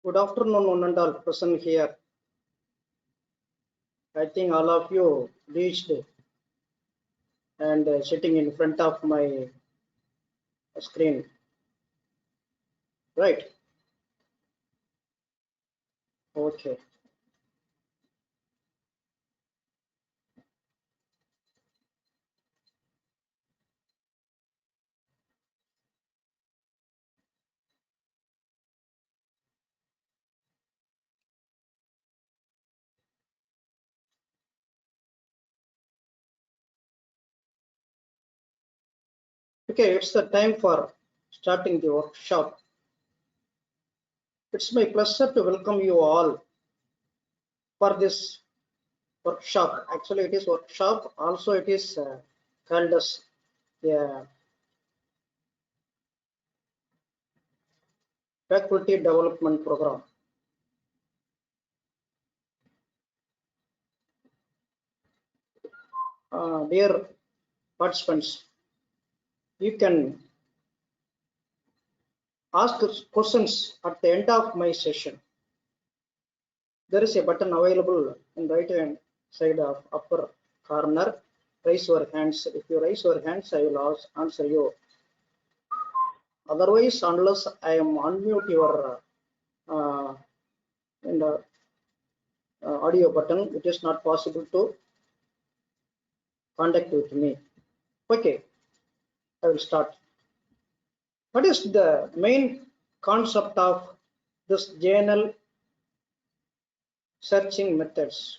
Good afternoon, one and all present here. I think all of you reached and sitting in front of my screen, right? Okay. Okay, it's the time for starting the workshop. It's my pleasure to welcome you all for this workshop. Actually, it is workshop. Also, it is called as a faculty development program. Dear participants, you can ask questions at the end of my session. There is a button available in right hand side of upper corner. Raise your hands. If you raise your hands, I will answer you. Otherwise, unless I am unmute your in the audio button, it is not possible to contact with me. Okay, I will start. What is the main concept of this journal searching methods?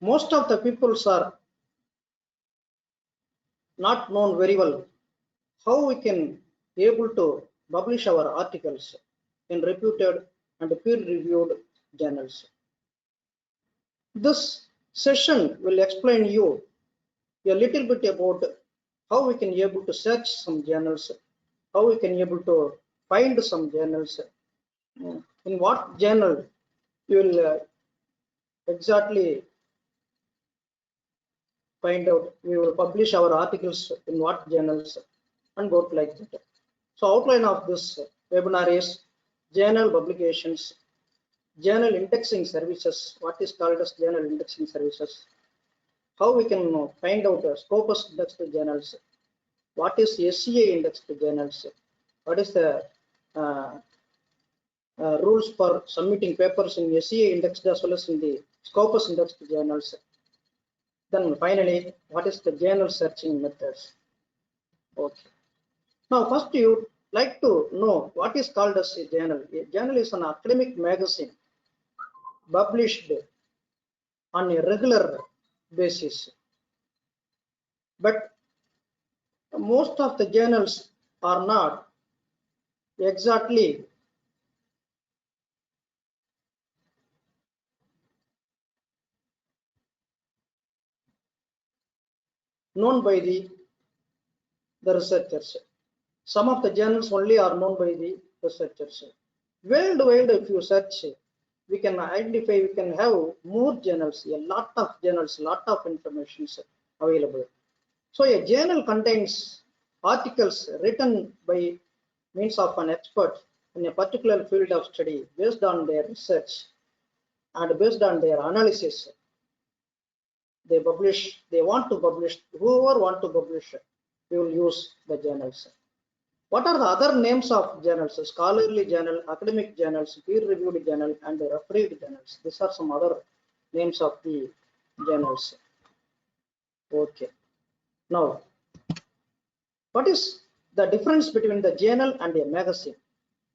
Most of the peoples are not known very well how we can be able to publish our articles in reputed and peer-reviewed journals. This session will explain you a little bit about how we can be able to search some journals, how we can be able to find some journals, in what journal you will exactly find out. We will publish our articles in what journals and go like that. So outline of this webinar is journal publications, journal indexing services, what is called as journal indexing services, how we can find out SCOPUS indexed journals, what is SCA indexed journals, what is the rules for submitting papers in SCA indexed as well as in the SCOPUS indexed journals. Then finally, what is the journal searching methods? Okay. Now, first you like to know what is called as a journal. A journal is an academic magazine published on a regular basis. But most of the journals are not exactly known by the researchers. Some of the journals only are known by the researchers. Worldwide, if you search, we can identify, we can have more journals, a lot of journals, lot of information available. So a journal contains articles written by means of an expert in a particular field of study based on their research and based on their analysis. They publish, they want to publish, whoever want to publish, we will use the journals. What are the other names of journals? Scholarly journal, academic journals, peer-reviewed journal, and refereed journals. These are some other names of the journals. Okay. Now, what is the difference between the journal and a magazine?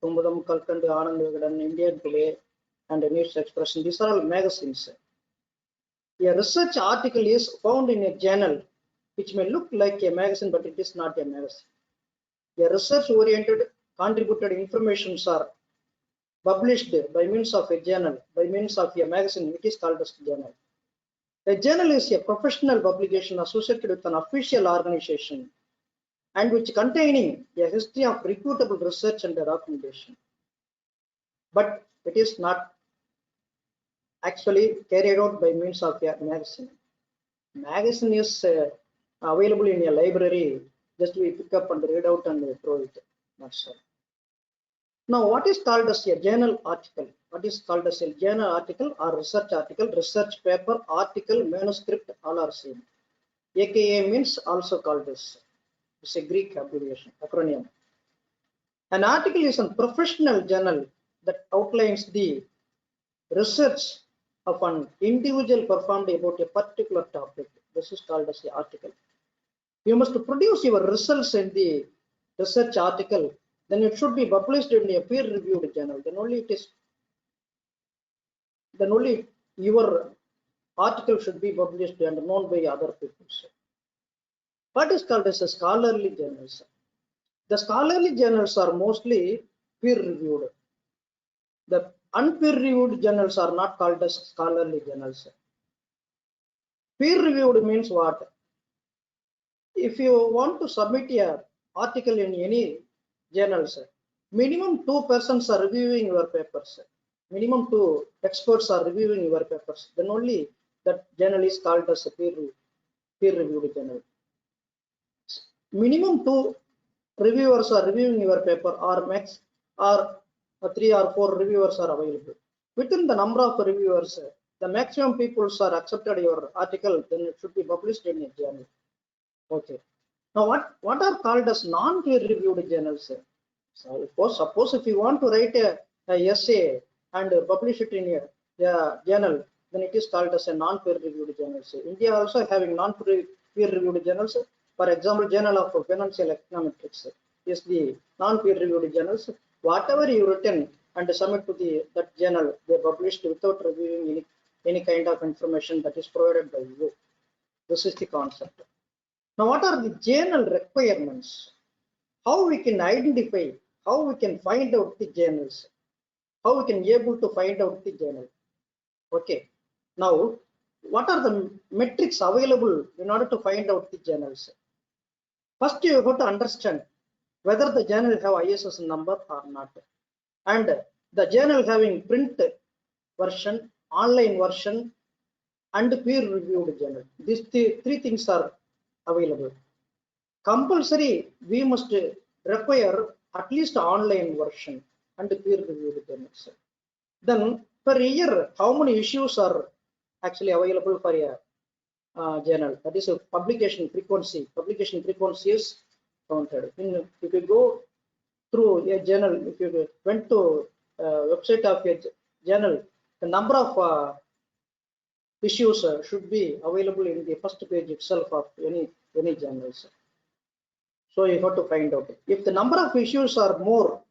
Kumbudam, Kalkand, Anand Vigadan, Indian Today, and News Expression. These are all magazines. A research article is found in a journal which may look like a magazine, but it is not a magazine. A research-oriented contributed informations are published by means of a journal, by means of a magazine, which is called as journal. A journal is a professional publication associated with an official organization and which containing a history of reputable research and documentation. But it is not actually carried out by means of a magazine. Magazine is available in a library. Just we pick up and read out and we throw it. That's all. Now, what is called as a journal article? What is called as a journal article or research article, research paper, article, manuscript, all are same. AKA means also called this. It's a Greek abbreviation, acronym. An article is a professional journal that outlines the research of an individual performed about a particular topic. This is called as the article. You must produce your results in the research article, then it should be published in a peer-reviewed journal. Then only your article should be published and known by other people. What is called as a scholarly journals? The scholarly journals are mostly peer-reviewed. The unpeer-reviewed journals are not called as scholarly journals. Peer-reviewed means what? If you want to submit an article in any journals, minimum 2 persons are reviewing your papers. Minimum 2 experts are reviewing your papers. Then only that journal is called as a peer-reviewed journal. Minimum 2 reviewers are reviewing your paper, or max or 3 or 4 reviewers are available. Within the number of reviewers, the maximum people are accepted your article, then it should be published in a journal. Okay. Now, what are called as non-peer-reviewed journals? So suppose if you want to write a essay and publish it in a journal, then it is called as a non-peer-reviewed journal. India also having non-peer-reviewed journals. For example, Journal of Financial Econometrics is the non-peer-reviewed journals. Whatever you written and submit to that journal, they published without reviewing any kind of information that is provided by you. This is the concept. Now, what are the journal requirements? How we can identify, how we can find out the journals, how we can be able to find out the journal. Okay. Now, what are the metrics available in order to find out the journals? First, you have to understand whether the journal have ISSN number or not, and the journal having print version, online version, and peer-reviewed journal. These three things are available. Compulsory, we must require at least online version and peer-reviewed journals. Then per year, how many issues are actually available for a journal? That is a publication frequency. Publication frequency is counted. If you go through a journal, if you went to website of a journal, the number of issues should be available in the first page itself of any journals. So you have to find out if the number of issues are more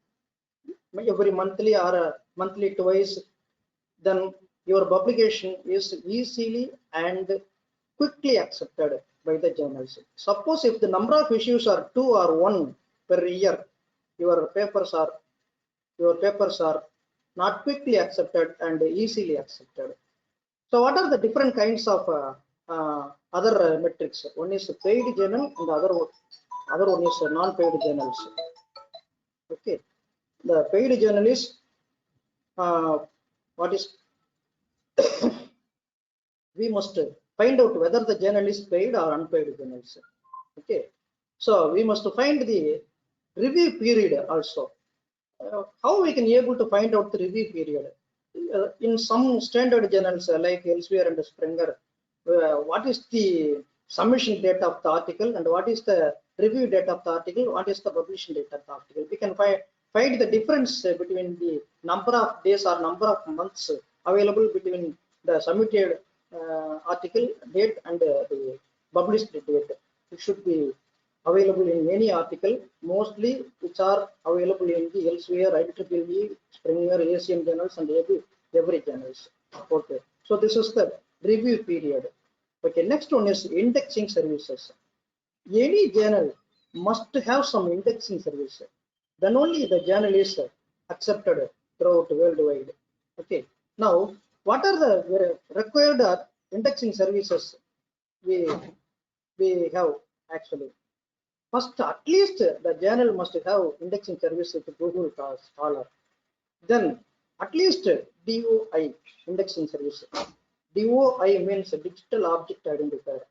every monthly or monthly twice, then your publication is easily and quickly accepted by the journals. Suppose if the number of issues are 2 or 1 per year, your papers are not quickly accepted and easily accepted. So what are the different kinds of other metrics? One is paid journal and the other one is non-paid journals. Okay, the paid journal is what is we must find out whether the journal is paid or unpaid journals. Okay, so we must find the review period also. How we can be able to find out the review period? In some standard journals like Elsevier and Springer, what is the submission date of the article and what is the review date of the article, what is the publishing date of the article? We can find the difference between the number of days or number of months available between the submitted article date and the published date. It should be available in any article, mostly which are available in the Elsevier, IEEE, Springer, ASM journals and every journals. Okay, so this is the review period. Okay, next one is indexing services. Any journal must have some indexing service. Then only the journal is accepted throughout worldwide. Okay, now what are the required indexing services we have actually? First, at least the journal must have indexing service with Google Scholar. Then, at least DOI, indexing service. DOI means Digital Object Identifier.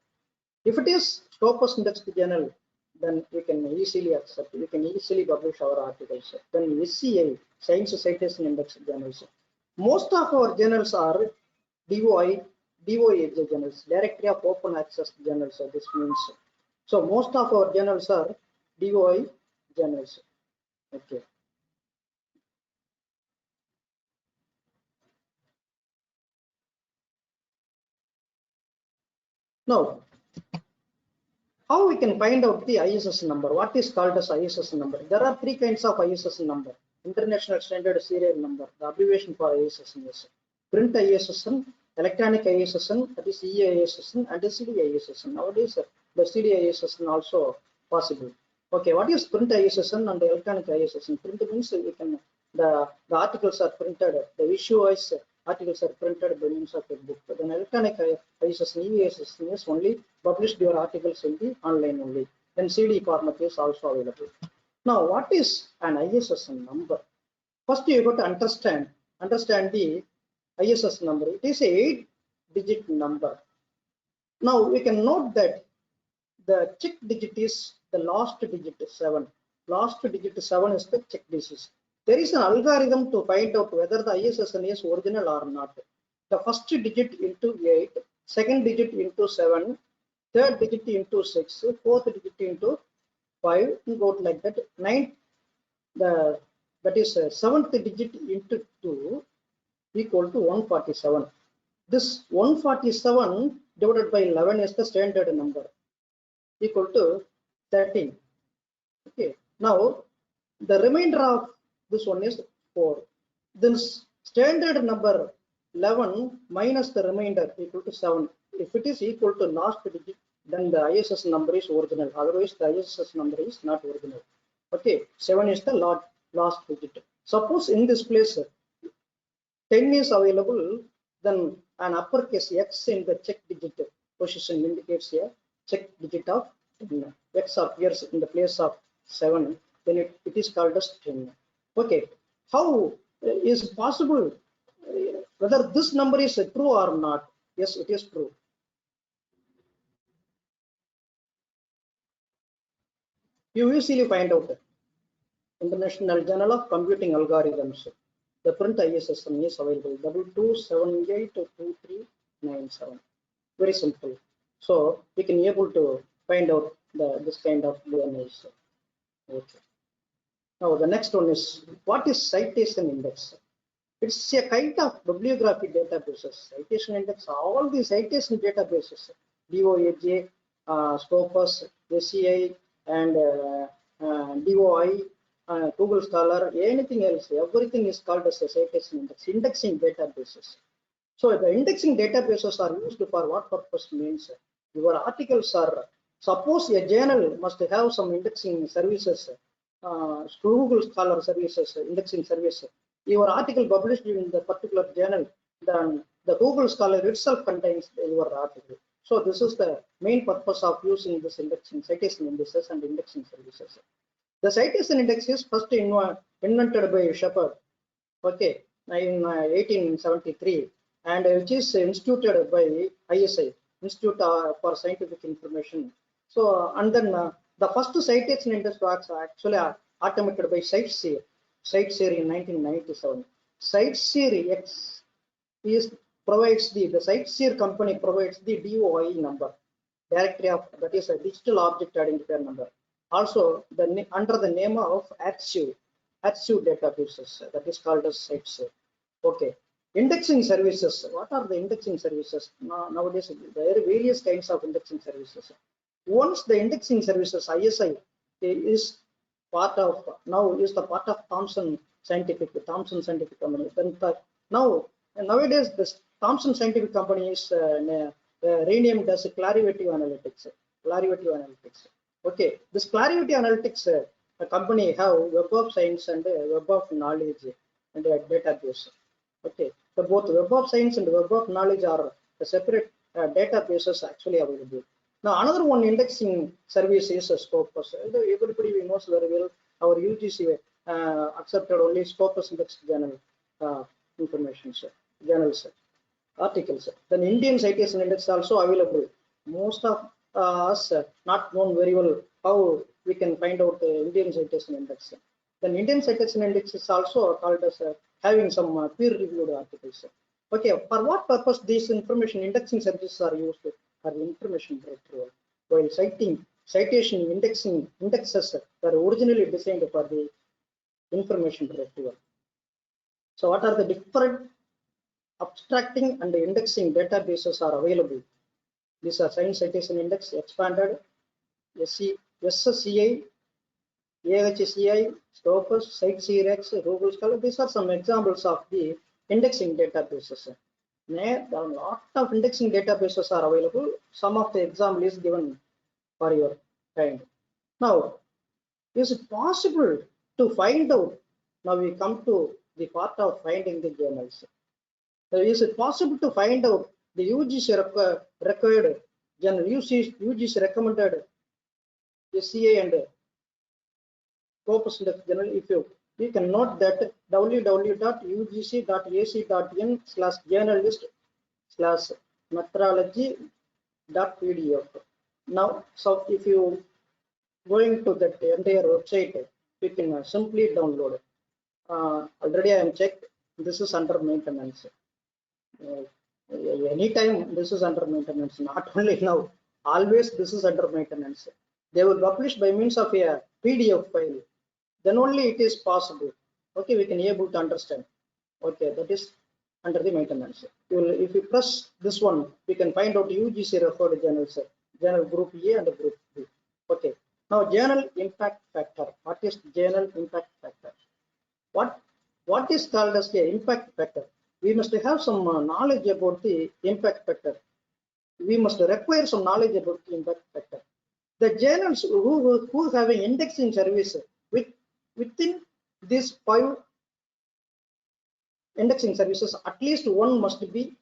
If it is SCOPUS indexed journal, then we can easily accept, we can easily publish our articles. Then SCI, Science Citation Index journals. Most of our journals are DOI journals, Directory of Open Access journals. This means, so most of our journals are DOI journals. Okay. Now, how we can find out the ISS number? What is called as ISS number? There are three kinds of ISS number. International Standard Serial Number. The abbreviation for ISSN is print ISSN, electronic ISSN, that is EISSN, and the CD ISSN. Nowadays, the CD ISSN also possible. Okay, what is print ISSN and the electronic ISSN? Print means we can the articles are printed, the issue-wise articles are printed by means of a book. But then electronic ISSN, EISSN is only published your articles in the online only. Then CD format is also available. Now, what is an ISSN number? First, you got to understand the ISSN number. It is a 8-digit number. Now, we can note that the check digit is the last digit 7. Last digit 7 is the check digit. There is an algorithm to find out whether the ISSN is original or not. The first digit into 8, second digit into 7, third digit into 6, fourth digit into 5, and go like that. Ninth, that is seventh digit into 2 equal to 147. This 147 divided by 11 is the standard number, equal to 13. Okay. Now, the remainder of this one is 4. Then standard number 11 minus the remainder equal to 7. If it is equal to last digit, then the ISS number is original. Otherwise, the ISS number is not original. Okay, 7 is the last digit. Suppose in this place 10 is available, then an uppercase X in the check digit position indicates a check digit of 10. X appears in the place of 7, then it is called as 10. Okay, how is possible whether this number is true or not? Yes, it is true. You usually find out International Journal of Computing Algorithms. The print ISSN is available 22782397. Very simple. So we can be able to find out this kind of DNAs. Okay. Now the next one is, what is Citation Index? It's a kind of bibliography databases. Citation Index, all the citation databases, DOAJ, SCOPUS, SCI, and DOI, Google Scholar, anything else, everything is called as a citation index, indexing databases. So the indexing databases are used for what purpose? Means your articles are, suppose a journal must have some indexing services, Google Scholar services, indexing service. Your article published in the particular journal, then the Google Scholar itself contains your article. So this is the main purpose of using this indexing, citation indices and indexing services. The citation index is first invented by Shepard, okay, in 1873, and which is instituted by ISI, Institute for Scientific Information. So, and then the first citation index was actually automated by CiteSeer in 1997. CiteSeer X provides the CiteSeer company provides the DOI number, directory of, that is a digital object identifier number. Also, under the name of ArXiv databases, that is called as CiteSeer. Okay. Indexing services. What are the indexing services? Nowadays, there are various kinds of indexing services. Once the indexing services, ISI, is part of, now is the part of Thomson Scientific Company. Then nowadays, this Thomson Scientific Company is renamed as Clarivate Analytics. Okay, this Clarivate Analytics company have Web of Science and Web of Knowledge and a database. Okay, so both Web of Science and Web of Knowledge are separate databases actually available. Now another one indexing service is SCOPUS. Everybody knows very well. Our UGC accepted only SCOPUS index journal information, journals, articles. Then Indian Citation Index also available. Most of us not known very well how we can find out the Indian Citation Index. Then Indian Citation Index is also called as having some peer-reviewed articles. Okay, for what purpose these information indexing services are used? For information retrieval. While citation indexes were originally designed for the information retrieval. So what are the different abstracting and indexing databases are available? These are Science Citation Index, Expanded, SCCI, AHCI, SCOPUS, CiteSeerX, Google Scholar. These are some examples of the indexing databases. There are a lot of indexing databases are available. Some of the example is given for your kind. Now, is it possible to find out? Now we come to the part of finding the journals. So is it possible to find out the UGC required journal, UGC recommended SCA and Scopus Index journal? If you can note that www.ugc.ac.in/journalist/methodology.pdf. Now, so if you going to that entire website, you can simply download. Already I am checked. This is under maintenance. Anytime this is under maintenance, not only now, always this is under maintenance. They will publish by means of a PDF file. Then only it is possible. Okay, we can able to understand. Okay, that is under the maintenance. If you press this one, we can find out UGC referred journals, journal group A and group B. Okay. Now, journal impact factor. What is journal impact factor? What is called as the impact factor? We must have some knowledge about the impact factor. We must require some knowledge about the impact factor. The journals who having indexing service within these 5 indexing services, at least one must be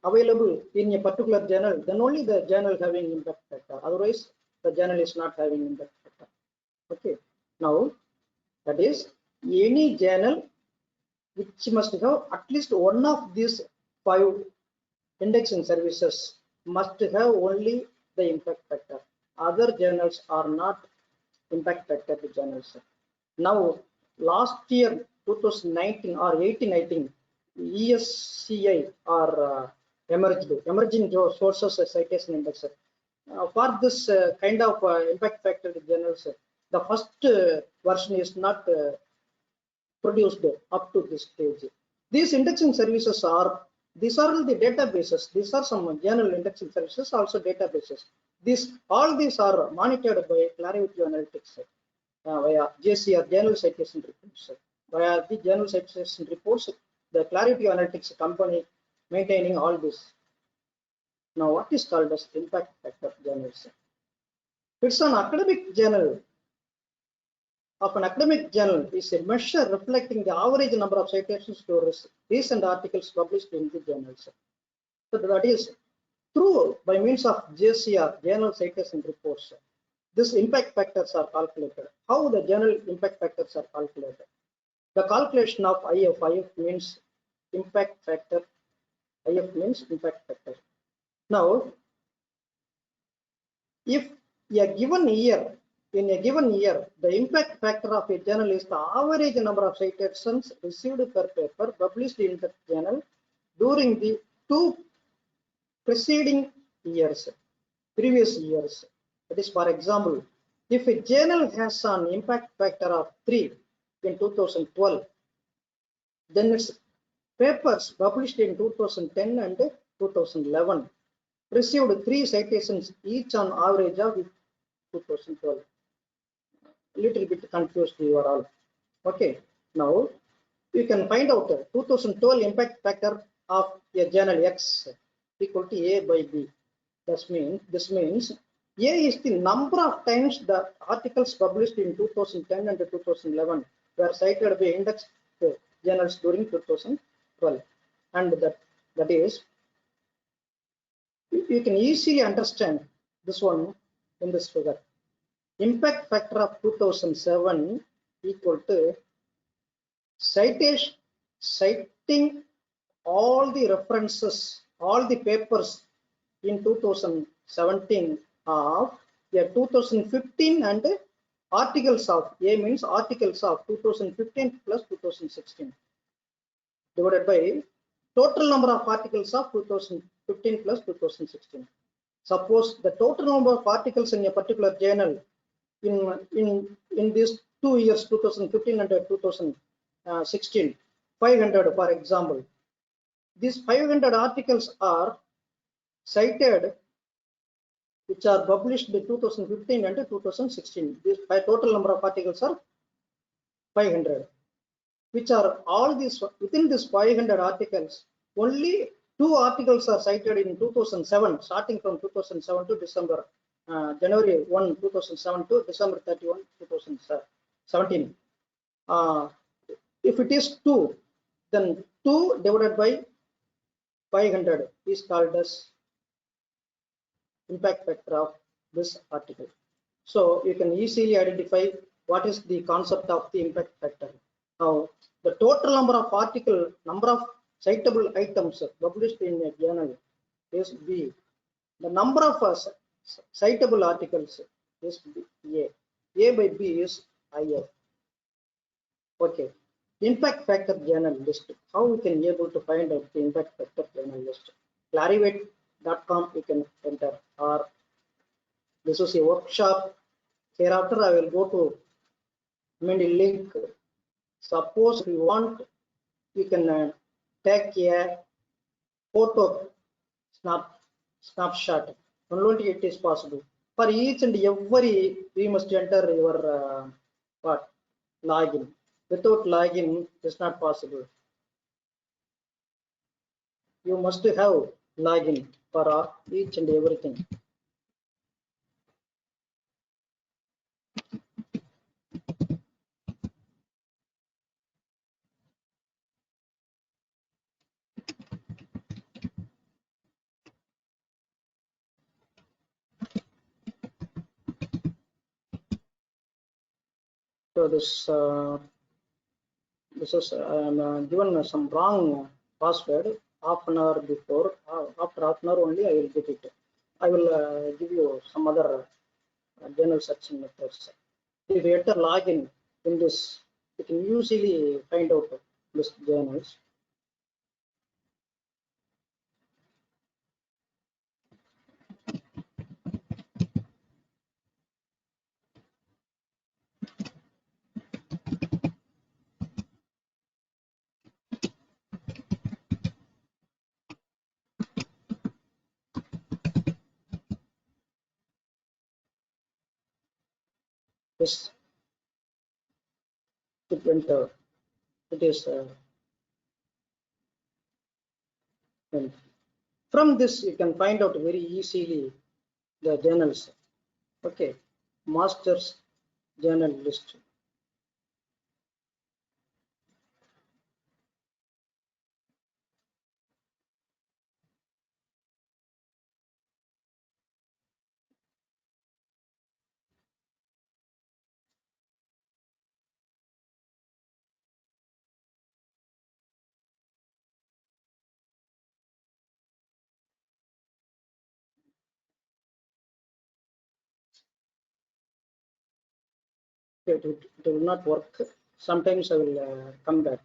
available in a particular journal. Then only the journal having impact factor. Otherwise, the journal is not having impact factor. Okay. Now, that is any journal which must have at least one of these 5 indexing services must have only the impact factor. Other journals are not impact factor journals. Now, last year 2019 or 18, I think, ESCI are emerging sources citation index. For this kind of impact factor journals, the first version is not produced up to this stage. These indexing services are the databases. These are some journal indexing services, also databases. All these are monitored by Clarivate Analytics via JCR, Journal Citation Reports. Via the Journal Citation Reports, the Clarivate Analytics company maintaining all this. Now, what is called as impact factor journals? It's an academic journal. Of an academic journal is a measure reflecting the average number of citations to recent articles published in the journals. So that is through by means of JCR, Journal Citation Reports. These impact factors are calculated. How the journal impact factors are calculated? The calculation of IF means impact factor. IF means impact factor. Now, if a given year, in a given year, the impact factor of a journal is the average number of citations received per paper published in the journal during the 2 preceding years, previous years. That is, for example, if a journal has an impact factor of 3 in 2012, then its papers published in 2010 and 2011 received 3 citations each on average of 2012. Little bit confused you are all. Okay, now you can find out 2012 impact factor of a journal X equal to A by B. This means A is the number of times the articles published in 2010 and 2011 were cited by indexed journals during 2012, and that is, you can easily understand this one in this figure. Impact factor of 2007 equal to citing all the references, all the papers in 2017 of 2015 and articles of A means articles of 2015 plus 2016 divided by total number of articles of 2015 plus 2016. Suppose the total number of articles in a particular journal in these 2 years 2015 and 2016 500 for example. These 500 articles are cited which are published in 2015 and 2016. This total number of articles are 500, which are all these within this 500 articles. Only 2 articles are cited in 2007, starting from 2007 to December, January 1, 2007 to December 31, 2017. If it is 2, then 2 divided by 500 is called as impact factor of this article. So you can easily identify what is the concept of the impact factor. Now, the total number of number of citable items published in a journal is B. The number of citable articles is A. A by B is IF. Okay. Impact factor journal list. How we can be able to find out the impact factor journal list? Clarivate.com you can enter, or this is a workshop. Hereafter I will go to link. Suppose we want, you can take a photo snapshot. Only it is possible. For each and every, we must enter your login. Without login, it's not possible. You must have login for each and everything. So this is given some wrong password half an hour before. After half an hour only I will get it. I will give you some other journal searching methods. If you enter login in this, you can usually find out this journals. This it went it is and from this you can find out very easily the journals. Okay, masters journal list. It will not work. Sometimes I will come back.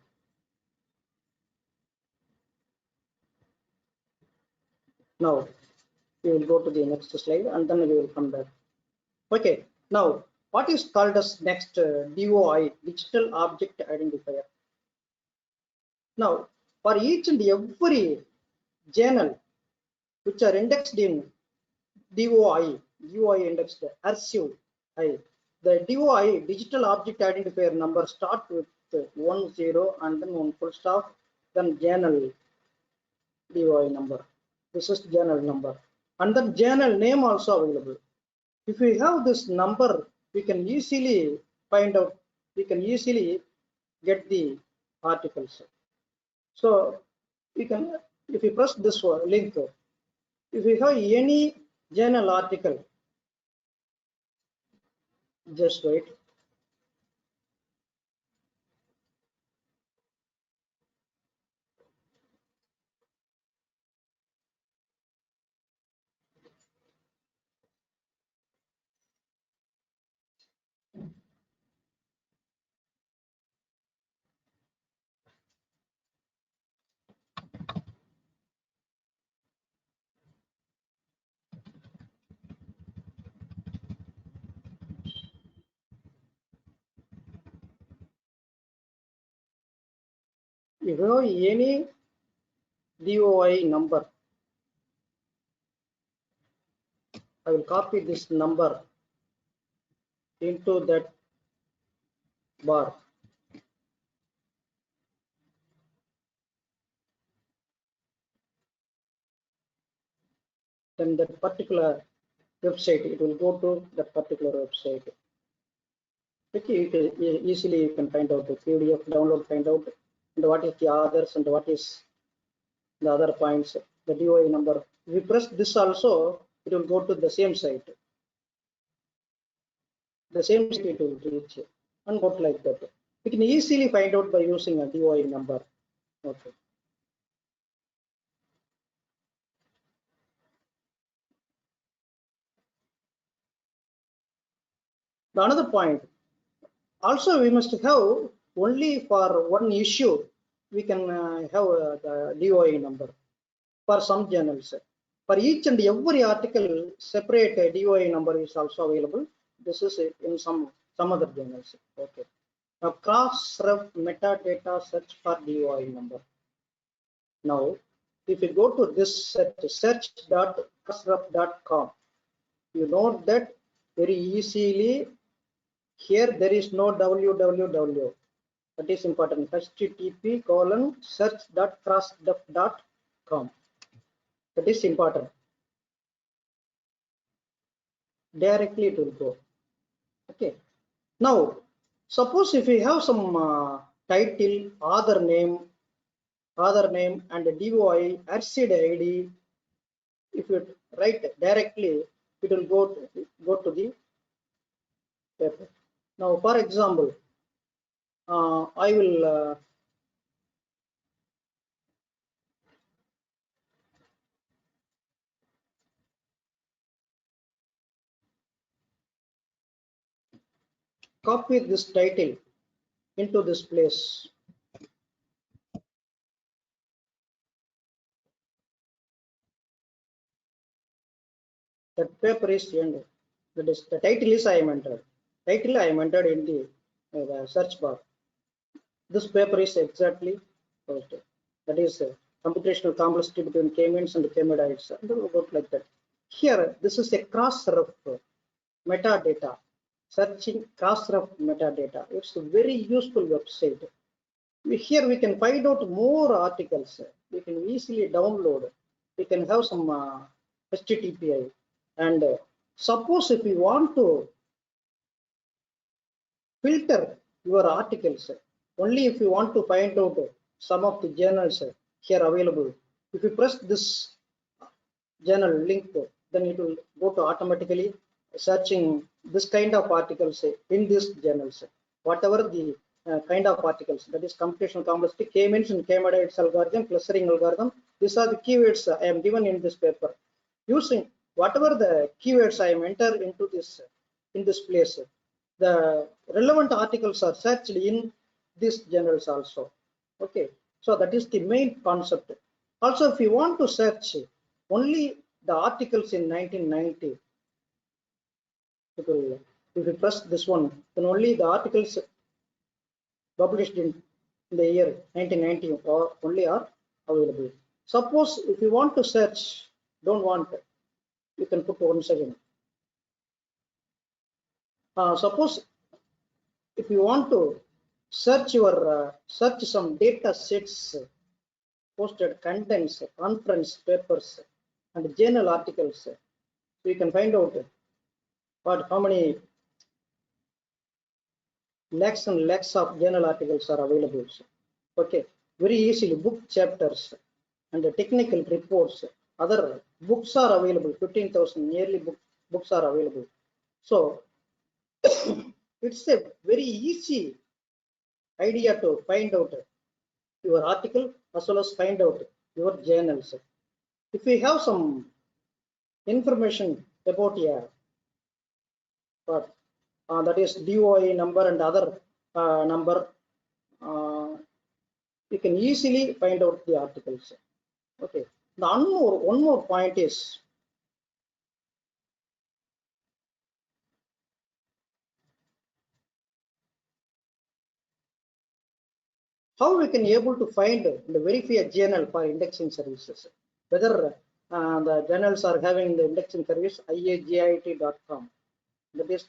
Now we will go to the next slide and then we will come back. Okay, now what is called as next DOI, digital object identifier. Now for each and every journal which are indexed in DOI indexed archive I. The DOI, digital object identifier number, start with 10 and then 1 full stop, then journal DOI number. This is journal number, and then journal name also available. If we have this number, we can easily find out. We can easily get the articles. So we can, if we press this link, if we have any journal article, just wait. If you have any DOI number, I will copy this number into that bar. Then that particular website, it will go to that particular website. Okay, easily you can find out the PDF, download, find out, and what is the others and what is the other points, the DOI number. If you press this also, it will go to the same site. The same site it will reach and go like that. You can easily find out by using a DOI number. Okay. The another point, also we must have only for one issue, we can have the DOI number for some journals. For each and every article, separate DOI number is also available. This is in some other journals. Okay. Now cross-ref metadata search for DOI number. Now, if you go to this search.crossref.com, you note that very easily here there is no www. That is important. http://search.crossref.com. That is important. Directly it will go. Okay. Now, suppose if we have some title, author name, and DOI, RCID ID. If you write directly, it will go to the paper. Now, for example, I will copy this title into this place. That paper is end. That is the title is I am entered. Title I am entered in the search bar. This paper is exactly posted. That is computational complexity between k-means and k-medides. And it will work like that. Here, this is a cross-ref metadata. Searching cross-ref metadata. It's a very useful website. Here we can find out more articles. We can easily download. We can have some HTTPI. And suppose if you want to filter your articles, only if you want to find out some of the journals here available. If you press this journal link, then it will go to automatically searching this kind of articles in this journals. Whatever the kind of articles, that is computational complexity, k-means and k-medides algorithm, clustering algorithm. These are the keywords I am given in this paper. Using whatever the keywords I am enter into this in this place, the relevant articles are searched in these journals also. Okay, so that is the main concept. Also, if you want to search only the articles in 1990, if you press this one, then only the articles published in the year 1990 only are available. Suppose if you want to search, don't want, you can put 1 second. Suppose if you want to search your search some data sets, posted contents, conference papers, and journal articles, so you can find out how many lakhs and lakhs of journal articles are available. Okay, very easily book chapters and the technical reports. Other books are available. 15,000 nearly books are available. So it's a very easy idea to find out your article as well as find out your journals. If we have some information about that is DOI number and other number, you can easily find out the articles. Okay. The one more point is how we can able to find and verify a journal for indexing services, whether the journals are having the indexing service iagit.com, that is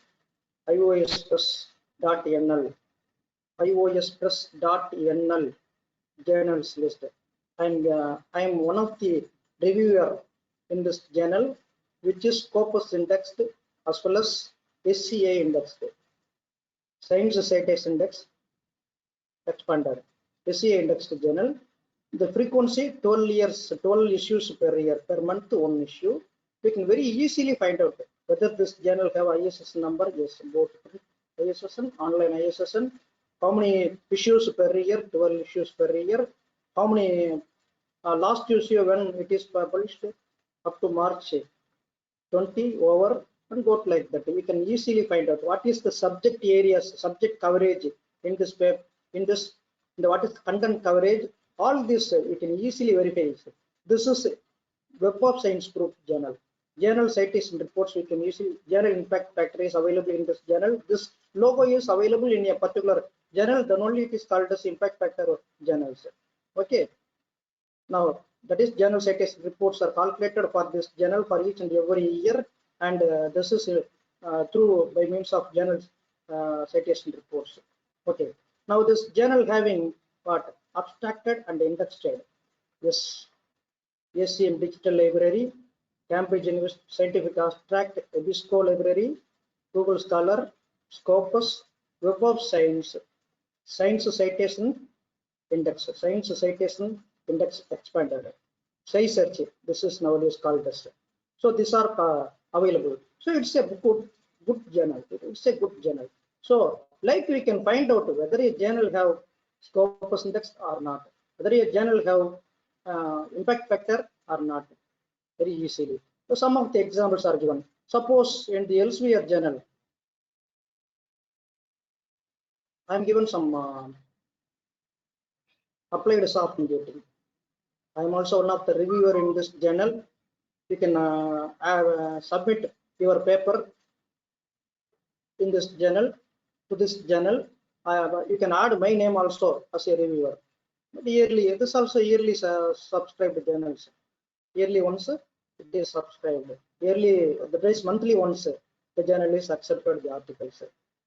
iospress.nl, iospress.nl journals list. And I am one of the reviewer in this journal, which is Scopus indexed as well as SCA indexed, Science Citation Index expanded, SCA indexed journal. The frequency 12 years, 12 issues per year, per month one issue. We can very easily find out whether this journal have ISSN number. Yes, both ISSN, online ISSN. How many issues per year? 12 issues per year. How many last issue when it is published? Up to March 20 over, and go like that. We can easily find out what is the subject areas, subject coverage in this paper, what is content coverage. All this we can easily verify. This is Web of Science Group journal. Journal citation reports we can easily. Journal impact factor is available in this journal. This logo is available in a particular journal. Then only it is called as impact factor journals. Okay. Now that is journal citation reports are calculated for this journal for each and every year, and this is through by means of journal citation reports. Okay. Now this journal having what? Abstracted and indexed. Yes, SCM Digital Library, Cambridge University Scientific Abstract, EBSCO Library, Google Scholar, Scopus, Web of Science, Science Citation Index, Science Citation Index expanded, Sci Search. This is nowadays called as. So these are available. So it's a good journal. It's a good journal. So like we can find out whether a journal have Scopus index or not, whether a journal have impact factor or not, very easily. So some of the examples are given. Suppose in the Elsevier journal, I am given some applied soft computing. I am also one of the reviewer in this journal. You can submit your paper in this journal to this journal. You can add my name also as a reviewer. But yearly, this also yearly subscribed journals. Yearly once it is subscribed. Yearly, that is monthly once the journal is accepted the articles.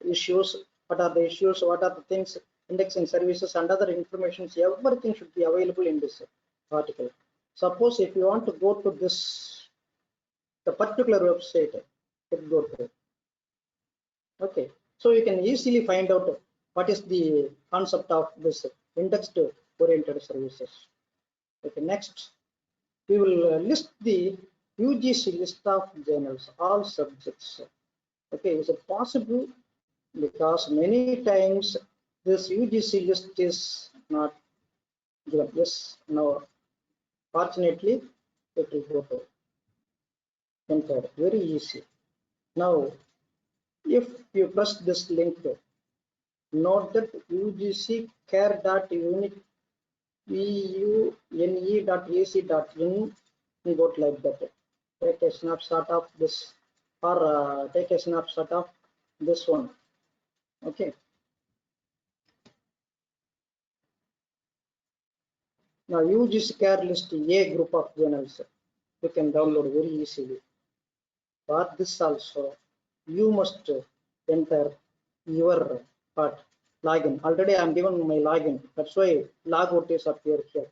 Issues, what are the issues, what are the things, indexing services and other information, everything should be available in this article. Suppose if you want to go to this, the particular website, it go to. Okay, so you can easily find out what is the concept of this indexed oriented services. Okay, next we will list the UGC list of journals, all subjects. Okay, is it possible? Because many times this UGC list is not given. Yes, no. Fortunately, it will go to enter. Very easy. Now, if you press this link, note that UGC care.une.ac.in got like that. Take a snapshot of this, or take a snapshot of this one. Okay. Now UGC care list A group of journals. You can download very easily. For this also, you must enter your part login. Already I am given my login. That's why logout is appear here.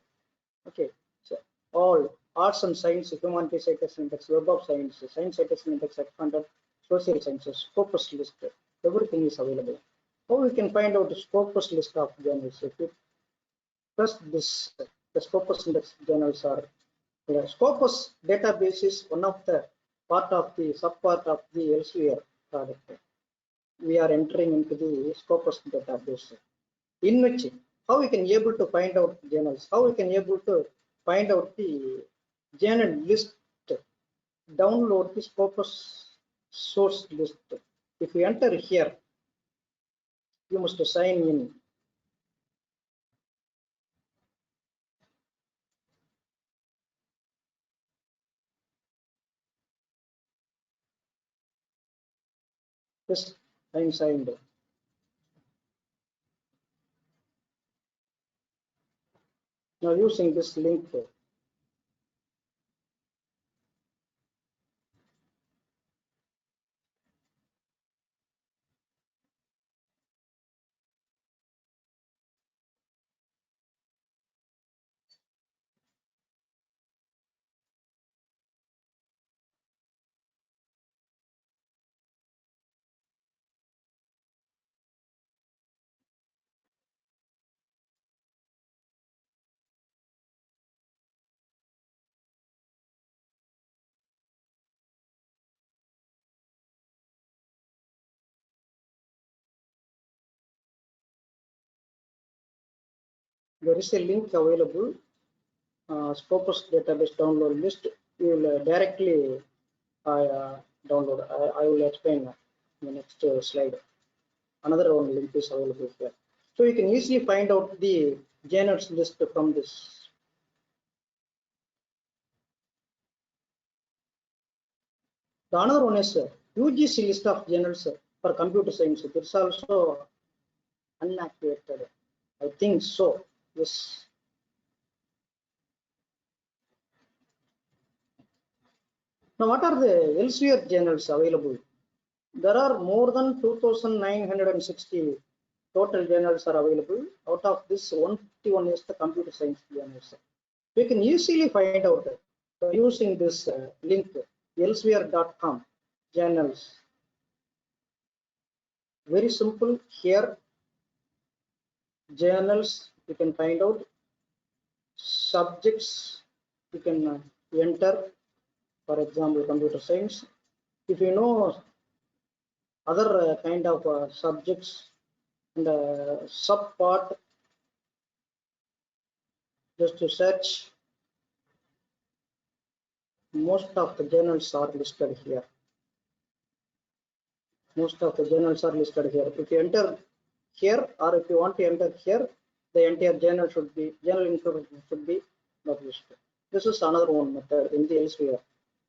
Okay. So all arts and science, humanities citation index, web of science, science citation index expanded, social sciences, Scopus list. Everything is available. How we can find out the Scopus list of journals? If you press this, the Scopus index journals are there. Scopus database is one of the part of the subpart of the Elsevier product. We are entering into the Scopus database, in which how we can able to find out journals, how we can able to find out the journal list, download the Scopus source list. If you enter here, you must sign in. Yes, I am signed. Now using this link, there is a link available, Scopus database download list. You will directly download. I will explain in the next slide. Another one link is available here. So you can easily find out the journals list from this. The another one is UGC list of journals for computer science. It's also unactivated. I think so. Yes. Now, what are the elsewhere journals available? There are more than 2,960 total journals are available. Out of this, 151 is the computer science journals. We can easily find out by using this link, elsewhere.com journals. Very simple. Here, journals, you can find out subjects, you can enter, for example, computer science. If you know other kind of subjects and subpart, just to search, most of the journals are listed here. Most of the journals are listed here. If you enter here, or if you want to enter here, the entire journal should be, journal information should be published. This is another one method in the elsewhere.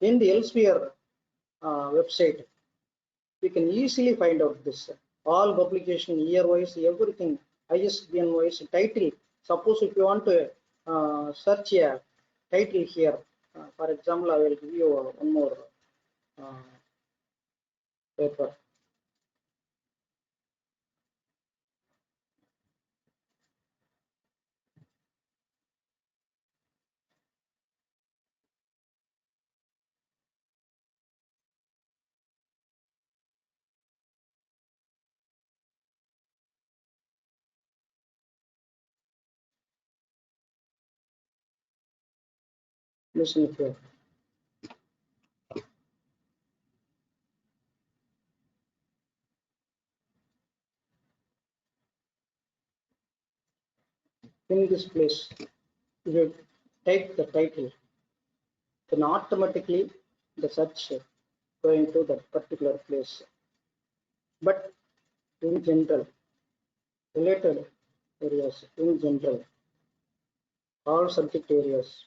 In the elsewhere website, we can easily find out this. All publication, year wise, everything, ISBN wise, title. Suppose if you want to search a title here, for example, I will give you one more paper. Listen here. In this place, if you type the title, then automatically the search going to that particular place. But in general, related areas, in general, all subject areas,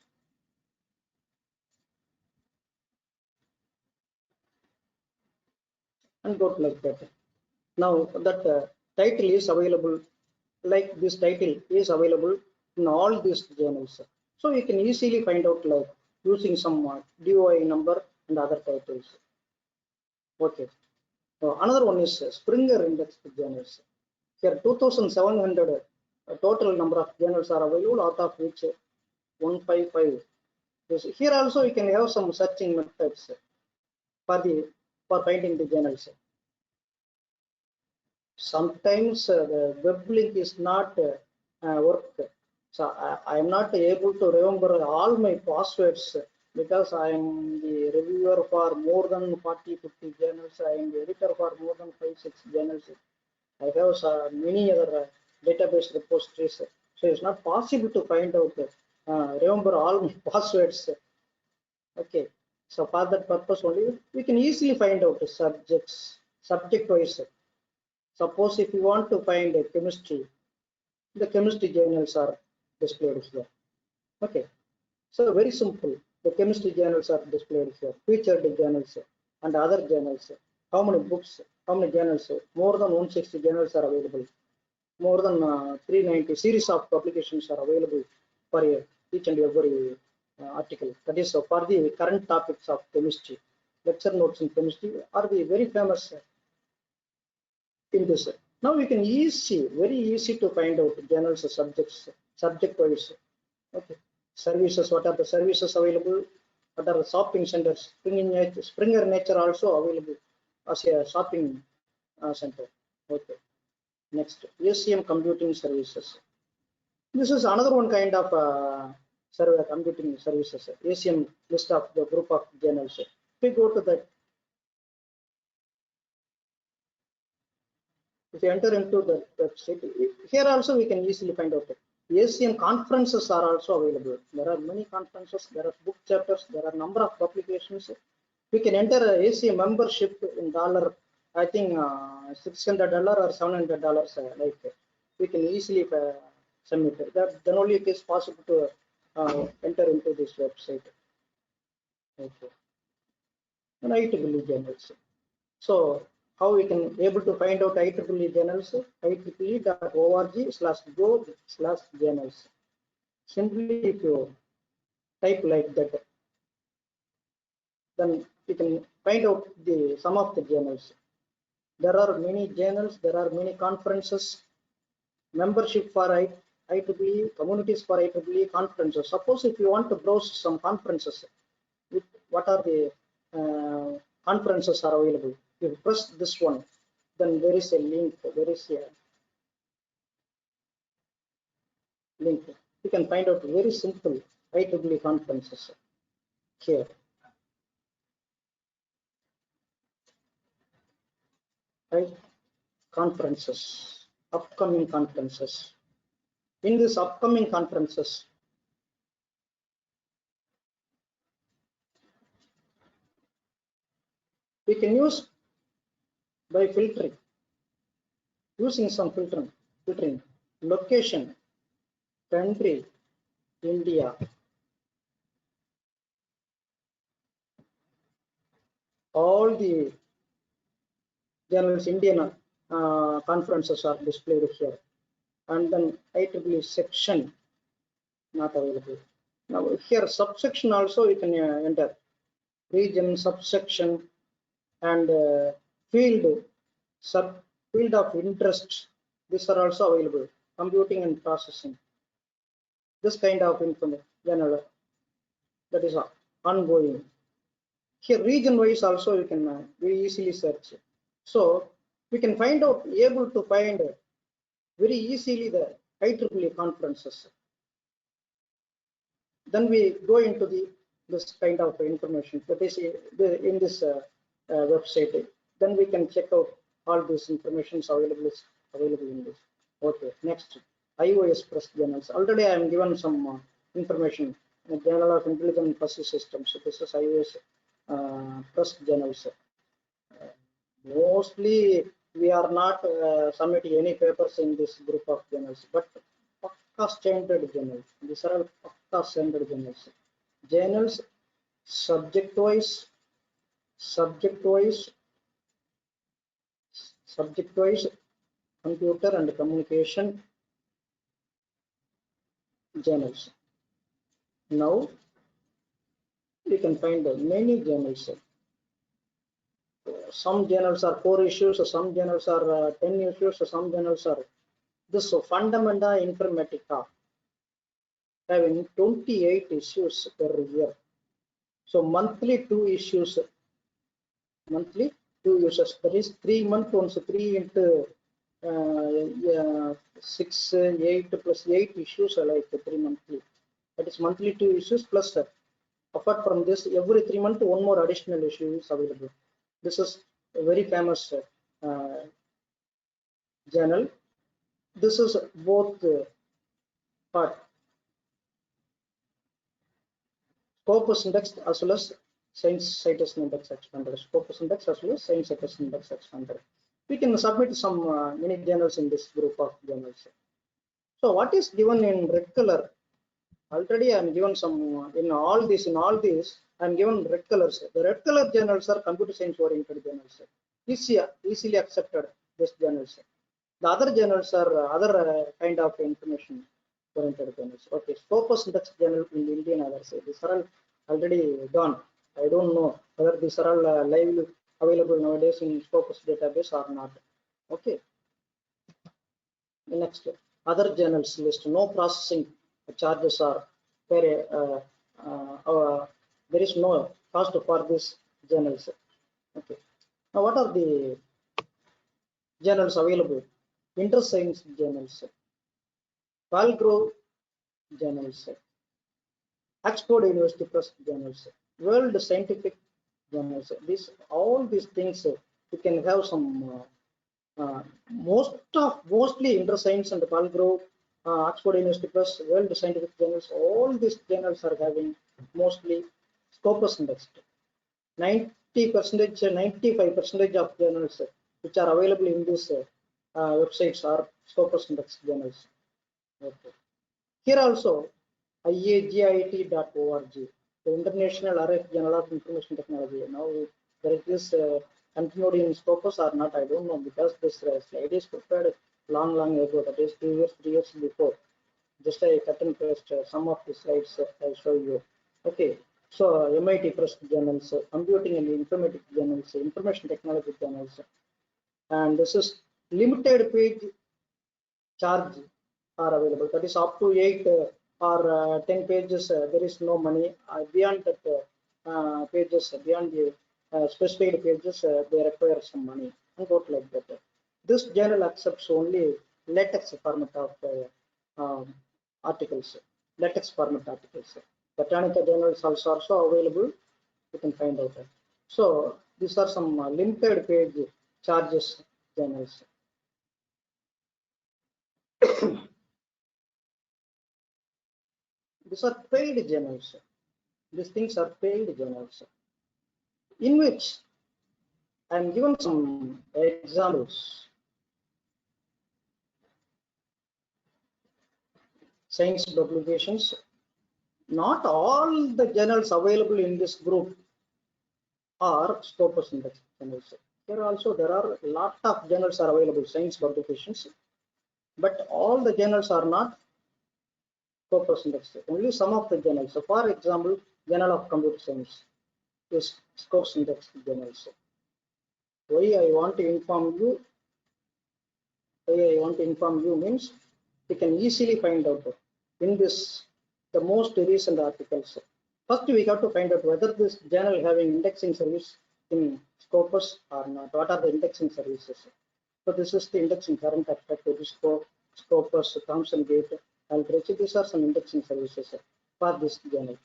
and go like that. Now that title is available, like this title is available in all these journals. So you can easily find out like using some DOI number and other titles. Okay. Another one is Springer Index journals. Here 2,700 total number of journals are available, out of which 155. Here also you can have some searching methods for finding the journals. Sometimes the web link is not work. So I am not able to remember all my passwords because I am the reviewer for more than 40-50 journals. I am the editor for more than 5-6 journals. I have many other database repositories. So it's not possible to find out, remember all my passwords. Okay. So for that purpose only, we can easily find out the subjects, subject wise. Suppose if you want to find a chemistry, the chemistry journals are displayed here. Okay, so very simple. The chemistry journals are displayed here, featured journals and other journals. How many books, how many journals? More than 160 journals are available. More than 390 series of publications are available. for each and every article. That is for the current topics of chemistry. Lecture notes in chemistry are the very famous in this. Now we can very easy to find out journals, subjects, subject wise. Okay. Services, what are the services available? What are the shopping centers? Springer Nature also available as a shopping center. Okay. Next, ACM computing services. This is another one kind of server computing services. ACM list of the group of journals. If we go to that, if you enter into the website, here also we can easily find out. ACM conferences are also available. There are many conferences, there are book chapters, there are number of publications. We can enter ACM membership in dollar, I think $600 or $700, like we can easily submit it. Then only it is possible to enter into this website. Okay. And IEEE journals. So how we can able to find out IEEE journals? IEEE.org/go/journals. Simply if you type like that, then you can find out some of the journals. There are many journals, there are many conferences, membership for IEEE, communities for IEEE, conferences. Suppose if you want to browse some conferences, what are the conferences are available? If you press this one, then there is a link. There is a link. You can find out very simple IEEE conferences here. Right? Conferences, upcoming conferences. In these upcoming conferences, we can use by filtering, using some filtering, location, country, India, all the journals, Indian conferences are displayed here, and then IEEE section not available. Now here subsection also you can enter, region, subsection, and field of interest. These are also available. Computing and processing. This kind of information journal that is ongoing. Here region wise also you can very easily search. So we can able to find very easily the IEEE conferences. Then we go into this kind of information that is in this website. Then we can check out all these informations available in this. Okay, next, iOS Press journals. Already I am given some information. Journal of Intelligent Fuzzy Systems. So this is iOS Press journals. Mostly we are not submitting any papers in this group of journals, but Pakka standard journals. These are all Pakka standard journals. Journals subject wise, computer and communication journals. Now we can find many journals. Some journals are 4 issues, some journals are 10 issues, some journals are this Fundamenta Informatica having 28 issues per year. So monthly 2 issues, monthly 2 issues. That is 3 months once, 3 into 6, 8 plus 8 issues are like 3 monthly. That is monthly 2 issues plus. Apart from this, every 3 months, 1 more additional issue is available. This is a very famous journal. This is both part SCOPUS index as well as Science Citation Index expanded. SCOPUS index as well as Science Citation Index expanded. We can submit some many journals in this group of journals. So what is given in red color? Already I am given some in all these I am given red colors. The red color journals are computer science oriented journals. Easily accepted this journals. The other journals are other kind of information. oriented journals. Okay, Scopus Index journal in Indian others. These are all already gone. I don't know whether these are all live available nowadays in Scopus database or not. Okay. Next, other journals list. No processing charges are very. There is no cost for these journals. Okay. Now, what are the journals available? Interscience journals, Palgrove journals, Oxford University Press journals, World Scientific journals. All these things you can have some mostly Interscience and Palgrove, Oxford University Press, World Scientific journals. All these journals are having mostly Scopus indexed. 90%, 95% of journals which are available in these websites are Scopus index journals. Okay. Here also iagit.org, the International Array Journal of Information Technology. Now there is this continued in Scopus or not, I don't know, because this slide is prepared long ago, that is 2 years, 3 years before. Just I cut and paste some of the slides I show you. Okay. So MIT Press journals, computing and informatics journals, information technology journals, and this is limited page charge are available. That is up to 8 or 10 pages. There is no money. Beyond that pages, beyond the specified pages, they require some money. And not like that. This journal accepts only latex format of articles, latex format articles. Botanica journals also available. You can find out. So these are some limited page charges journals. These are paid journals. These things are paid journals, in which I am given some examples. Science publications. Not all the journals available in this group are Scopus index journals. Here also there are a lot of journals are available, science publications, but all the journals are not Scopus index. Only some of the journals. So for example, Journal of Computer Science is Scopus index journals. Why I want to inform you means you can easily find out in this the most recent articles. First, we have to find out whether this journal having indexing service in Scopus or not. What are the indexing services? So this is the indexing current aspect, Scopus, Thomson Gate, Aldrich. These are some indexing services for this journal.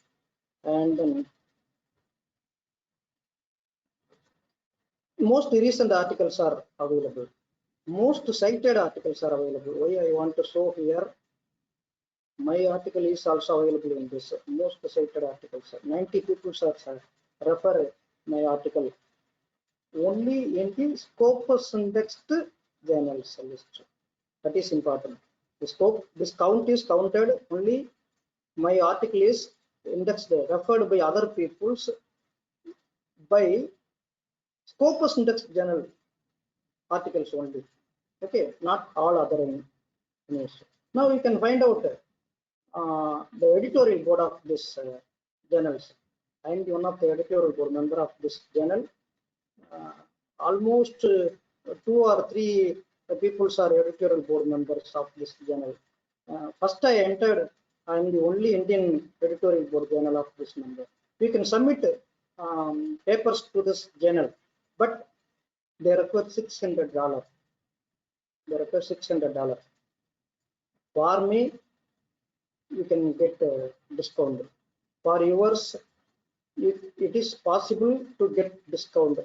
And then most recent articles are available. Most cited articles are available. Why I want to show here? My article is also available in this. Most cited articles. 90 people refer my article only in the Scopus indexed journals list. That is important. This count is counted only. My article is indexed, referred by other people's by Scopus indexed journal articles only. Okay, not all other news. Now we can find out the editorial board of this journals. I am one of the editorial board member of this journal. Almost 2 or 3 people are editorial board members of this journal. First I entered, I am the only Indian editorial board journal of this number. We can submit papers to this journal, but they require $600. They require $600. For me, you can get a discount. For yours, it is possible to get discount.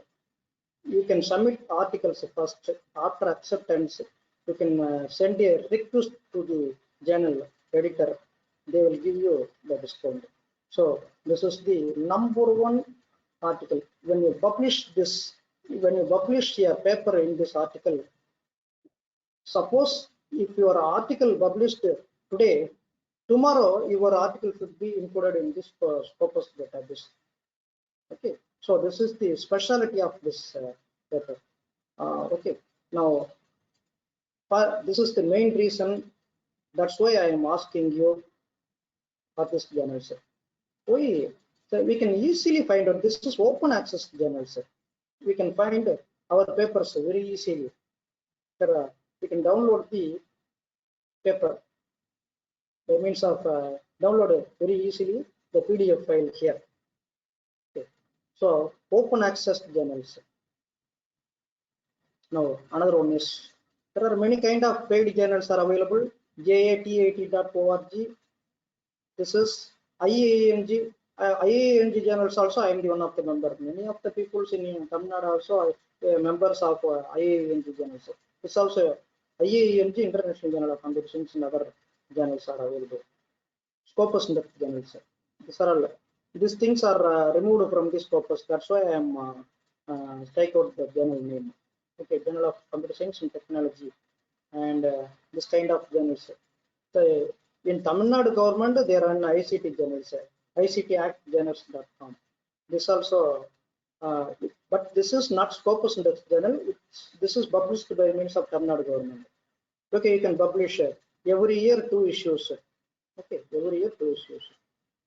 You can submit articles first. After acceptance, you can send a request to the journal editor. They will give you the discount. So this is the #1 article. When you publish a paper in this article, suppose if your article published today, tomorrow your article should be included in this Scopus database. Okay, so this is the specialty of this paper. Okay, now this is the main reason That's why I am asking you for this journals. Why? So we can easily find out. This is open access journals. We can find our papers very easily. We can download the paper by means of download very easily the PDF file here. Okay. So open access journals. Now another one is there are many kind of paid journals are available. JATAT.org. This is IANG. IANG journals also I am the one of the member. Many of the people in Tamil Nadu also are members of IANG journals. It's also IANG International Journal of Competitions and other journals are available. SCOPUS Index journals. These things are removed from this Scopus. That's why I am strike out the journal name. Okay, Journal of Computer Science and Technology, and this kind of journals. So in Tamil Nadu government, there are ICT journals, ICTActjournals.com. This also, but this is not Scopus Index journal. This is published by means of Tamil Nadu government. Okay, you can publish every year 2 issues. Okay, every year 2 issues.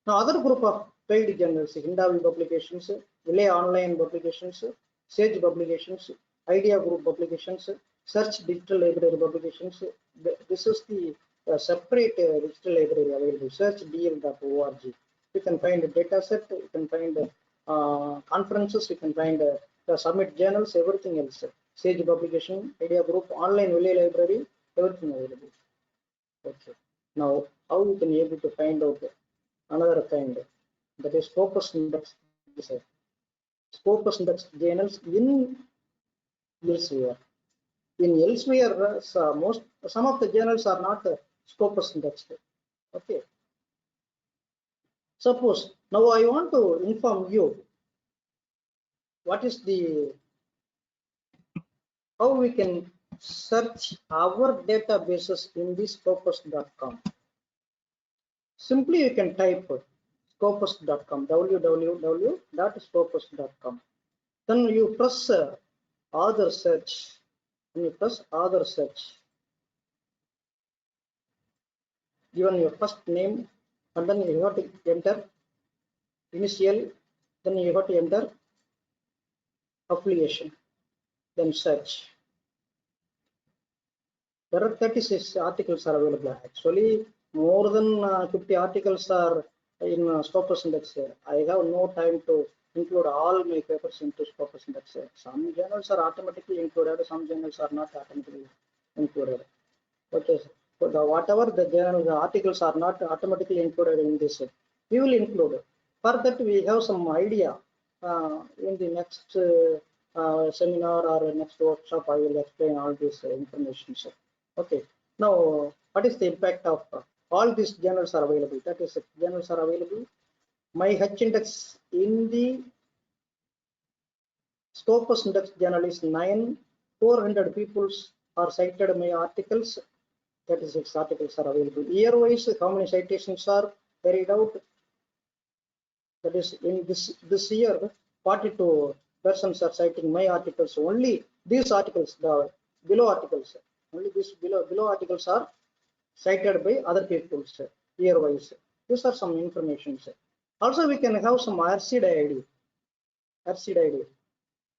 Now, other group of paid journals, Hindavi publications, Relay Online publications, Sage publications, Idea Group publications, Search Digital Library publications. This is the separate digital library available, searchdl.org. You can find a data set, you can find conferences, you can find the summit journals, everything else. Sage publication, Idea Group, online Relay Library, everything available. Okay. Now, how you can be able to find out another kind, that is Scopus Index. Scopus Index journals in elsewhere. In elsewhere, some of the journals are not Scopus indexed. Okay. Suppose now I want to inform you what is the how we can search our databases in the scopus.com. Simply you can type scopus.com, www.scopus.com. Then you press other search. When you press other search, given your first name, and then you have to enter initial, then you have to enter affiliation, then search. There are 36 articles are available. Actually, more than 50 articles are in Scopus Index. I have no time to include all my papers into Scopus Index. Some journals are automatically included, some journals are not automatically included. Okay, so whatever the journal, the articles are not automatically included in this, we will include. For that, we have some idea. In the next seminar or next workshop, I will explain all this information. Okay, now what is the impact of all these journals are available? That is, journals are available. My H index in the Scopus Index journal is 9. 400 people are cited my articles. 36 articles are available. Year-wise, how many citations are carried out? That is, in this year, 42 persons are citing my articles. Only these articles, the below articles, only these below articles are cited by other people year-wise. These are some information. Also, we can have some RCD ID. RCD ID.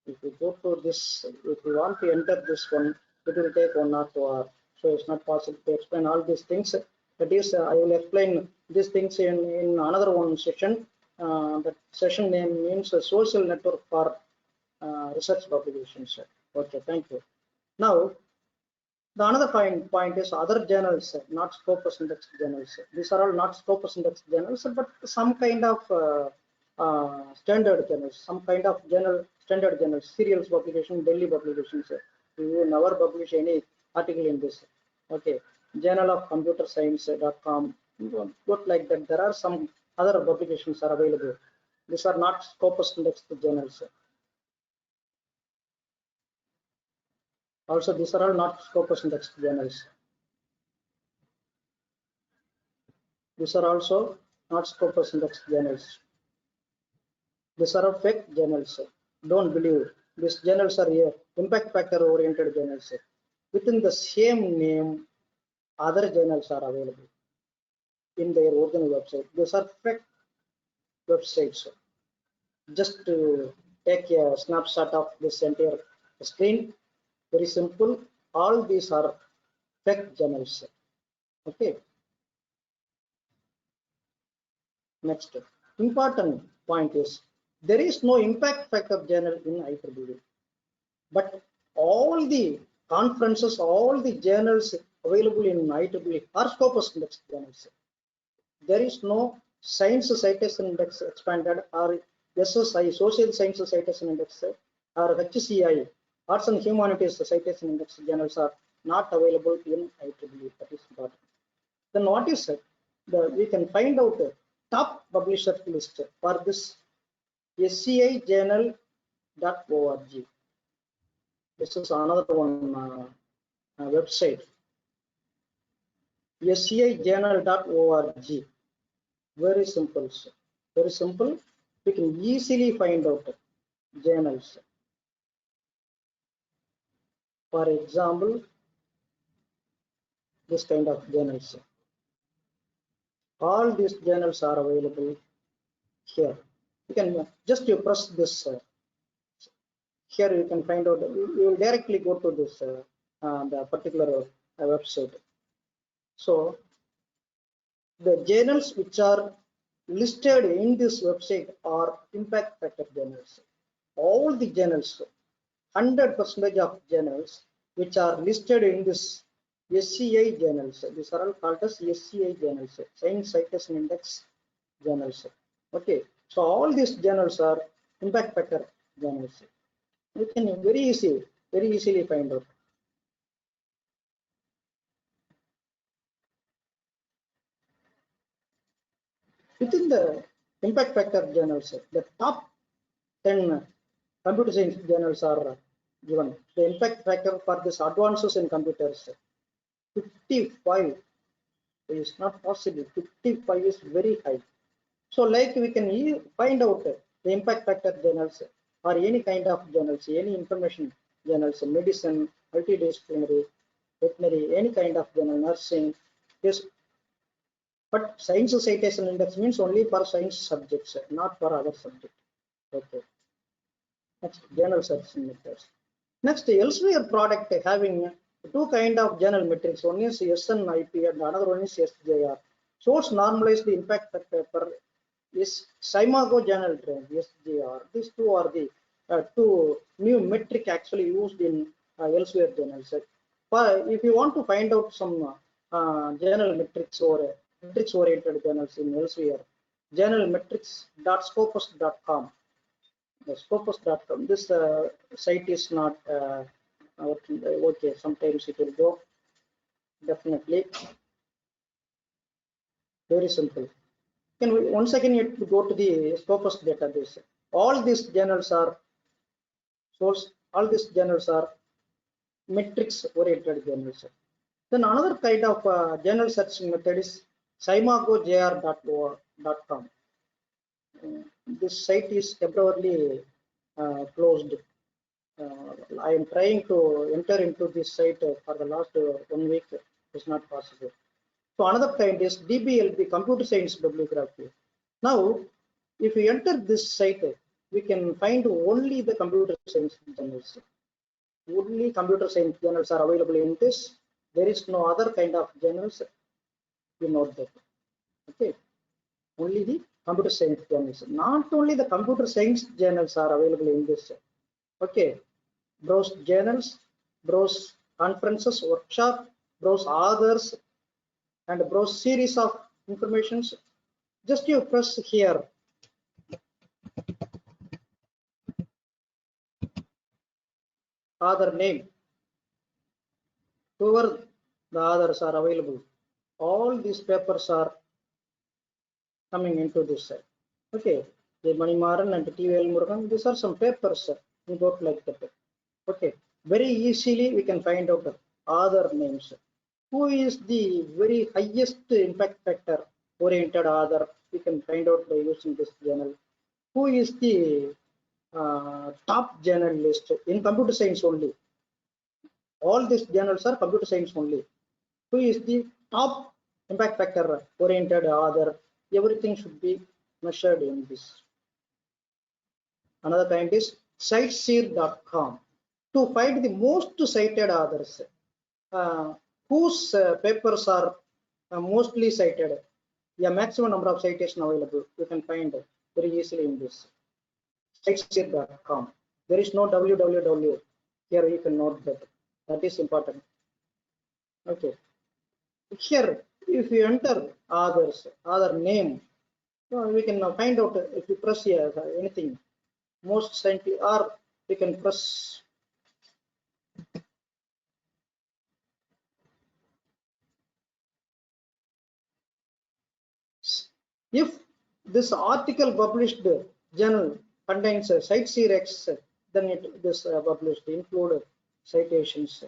If we go to this, if we want to enter this one, it will take 1 or 2 hours. So it's not possible to explain all these things. That is, I will explain these things in another one session. That session name means a social network for research publications. Okay, thank you. Now, the another point is other journals, not Scopus Index journals. These are all not Scopus Index journals, but some kind of standard journals, some kind of standard journals, serials publication, daily publications. We will never publish any article in this. Okay, Journal of Computer Science.com, not like that. There are some other publications are available. These are not Scopus Index journals. Also, these are all not Scopus Index journals. These are also not Scopus Index journals. These are fake journals. Don't believe. These journals are here, impact factor oriented journals. Within the same name, other journals are available in their original website. These are fake websites. Just to take a snapshot of this entire screen, very simple. All these are fake journals. Okay. Next, important point is there is no impact factor journal in IEEE, but all the conferences, all the journals available in IEEE are SCOPUS index journals. There is no Science Citation Index expanded or SSI, Social Sciences Citation Index, or HCI, Arts and Humanities Citation Index journals are not available in IEEE. That is important. Then what is it? We can find out the top publisher list for this scijournal.org. This is another one website. scijournal.org. Very simple, sir. Very simple. We can easily find out journals. For example, this kind of journals. All these journals are available here. You can just you press this. Here you can find out. You will directly go to this the particular website. So the journals which are listed in this website are impact factor journals. All the journals, 100% of journals which are listed in this SCI journals, these are all called as SCI journals, Science Citation Index journals. Okay, so all these journals are impact factor journals. You can very easily find out. Within the impact factor journals, the top 10 computer science journals are given. The impact factor for this advances in computers, 55 is not possible. 55 is very high. So like we can find out the impact factor journals or any kind of journals, any information journals, medicine, multidisciplinary, veterinary, any kind of journal, nursing. Yes, but Science Citation Index means only for science subjects, not for other subjects. Okay. Next, journal searching methods. Next, elsewhere product having two kind of journal metrics. One is SNIP and another one is SJR. Source normalized impact factor is Simago journal trend, SJR. These two are the two new metric actually used in elsewhere journals. If you want to find out some journal metrics or metrics oriented journals in elsewhere, journalmetrics.scopus.com. Scopus.com. This site is not okay. Sometimes it will go. Definitely. Very simple. Once again, you have to go to the Scopus database. All these journals are source. All these journals are metrics oriented journals. Then another kind of journal searching method is simagojr.com. This site is temporarily closed. I am trying to enter into this site for the last 1 week. It's not possible. So another kind is DBLB, Computer Science Bibliography. Now, if we enter this site, we can find only the computer science journals. Only computer science journals are available in this. There is no other kind of journals. You note that. Okay. Only the computer science journals. Not only the computer science journals are available in this. Okay. Browse journals, browse conferences, workshop, browse authors, and browse series of informations. Just you press here. Author name. Whoever the authors are available. All these papers are coming into this site. Okay. The Manimaran and TVL Murugan, these are some papers in both like that. Okay. Very easily we can find out author names. Who is the very highest impact factor oriented author? We can find out by using this journal. Who is the top journalist in computer science only? All these journals are computer science only. Who is the top impact factor oriented author? Everything should be measured in this. Another kind is citeseer.com to find the most cited authors, whose papers are mostly cited. A maximum number of citations available. You can find very easily in this. Citeseer.com. There is no www. Here you can note that. That is important. Okay. Here, if you enter other name, we can now find out if you press here anything. Most simply, or we can press if this article published journal contains a CiteSeer X, then this published include citations.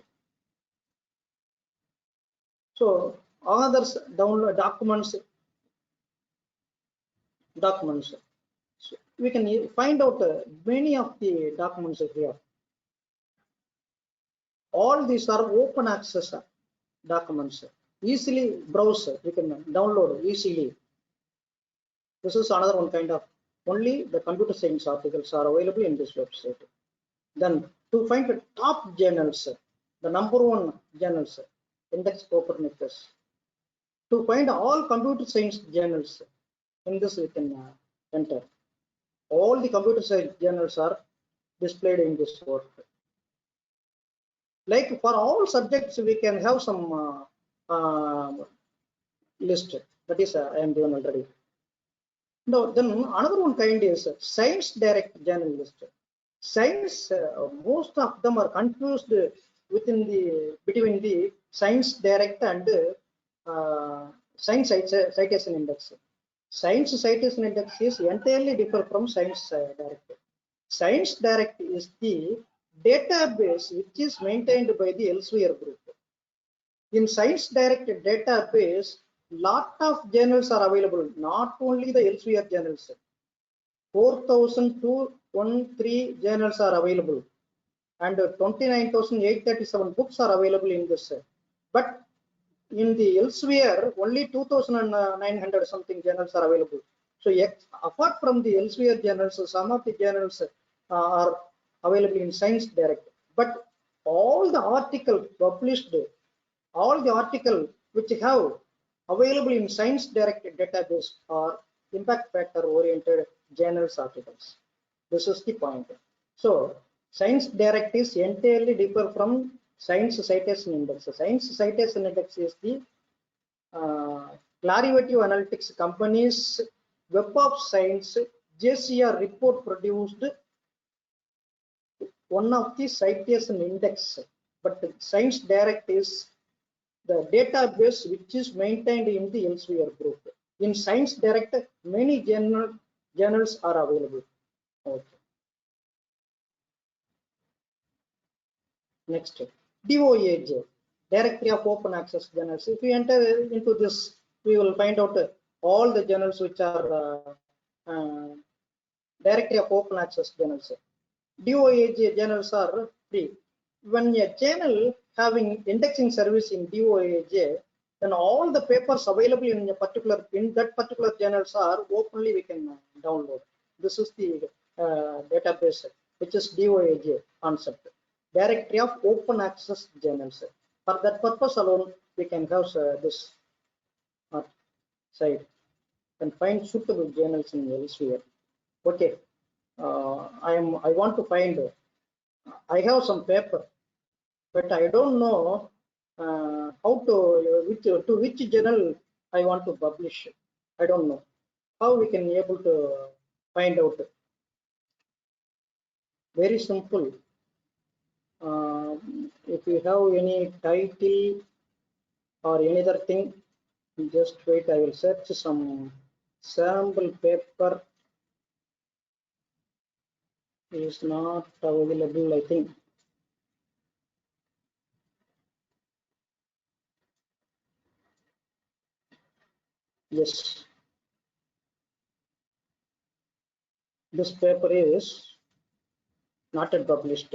So others download documents. So we can find out many of the documents here. All these are open access documents. Easily browse. We can download easily. This is another one kind of only the computer science articles are available in this website. Then to find the top journals, the number one journals, Index Copernicus. To find all computer science journals, in this we can enter. All the computer science journals are displayed in this work. Like for all subjects, we can have some list. That is, I am given already. Now, then another one kind is Science Direct journal list. Science, most of them are confused between the Science Direct and Science Citation Index. Science Citation Index is entirely different from Science Direct. Science Direct is the database which is maintained by the Elsevier group. In Science Direct database, lot of journals are available, not only the Elsevier journals. 4,213 journals are available, and 29,837 books are available in this. But in the Elsevier, only 2,900 something journals are available. So apart from the Elsevier journals, some of the journals are available in Science Direct. But all the articles published, all the articles which have available in Science Direct database are impact factor oriented journals articles. This is the point. So Science Direct is entirely different from Science Citation Index. Science Citation Index is the Clarivate Analytics company's Web of Science JCR report produced one of the citation index. But Science Direct is the database which is maintained in the Elsevier group. In Science Direct, many journals are available. Okay. Next, DOAJ, Directory of Open Access Journals. If we enter into this, we will find out all the journals which are Directory of Open Access Journals. DOAJ journals are free. When a journal having indexing service in DOAJ, then all the papers available in that particular journals are openly we can download. This is the database, which is DOAJ concept, Directory of Open Access Journals. For that purpose alone, we can have this site and find suitable journals in Elsevier. Okay, I want to find. I have some paper, but I don't know how to which journal I want to publish. I don't know how we can able to find out. Very simple. If you have any title or any other thing, just wait. I will search some sample paper. Is not available, I think. Yes, this paper is not yet published.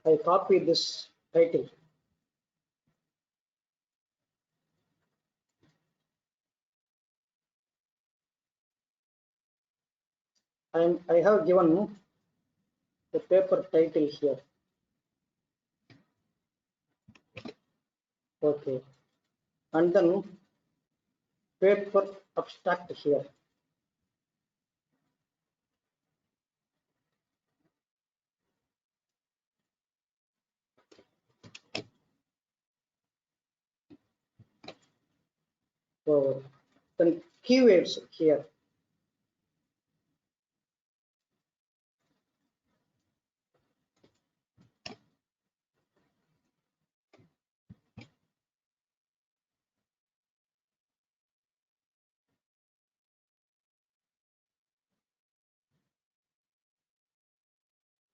I copy this title. I have given the paper title here. Okay, and then paper abstract here. So then keywords here.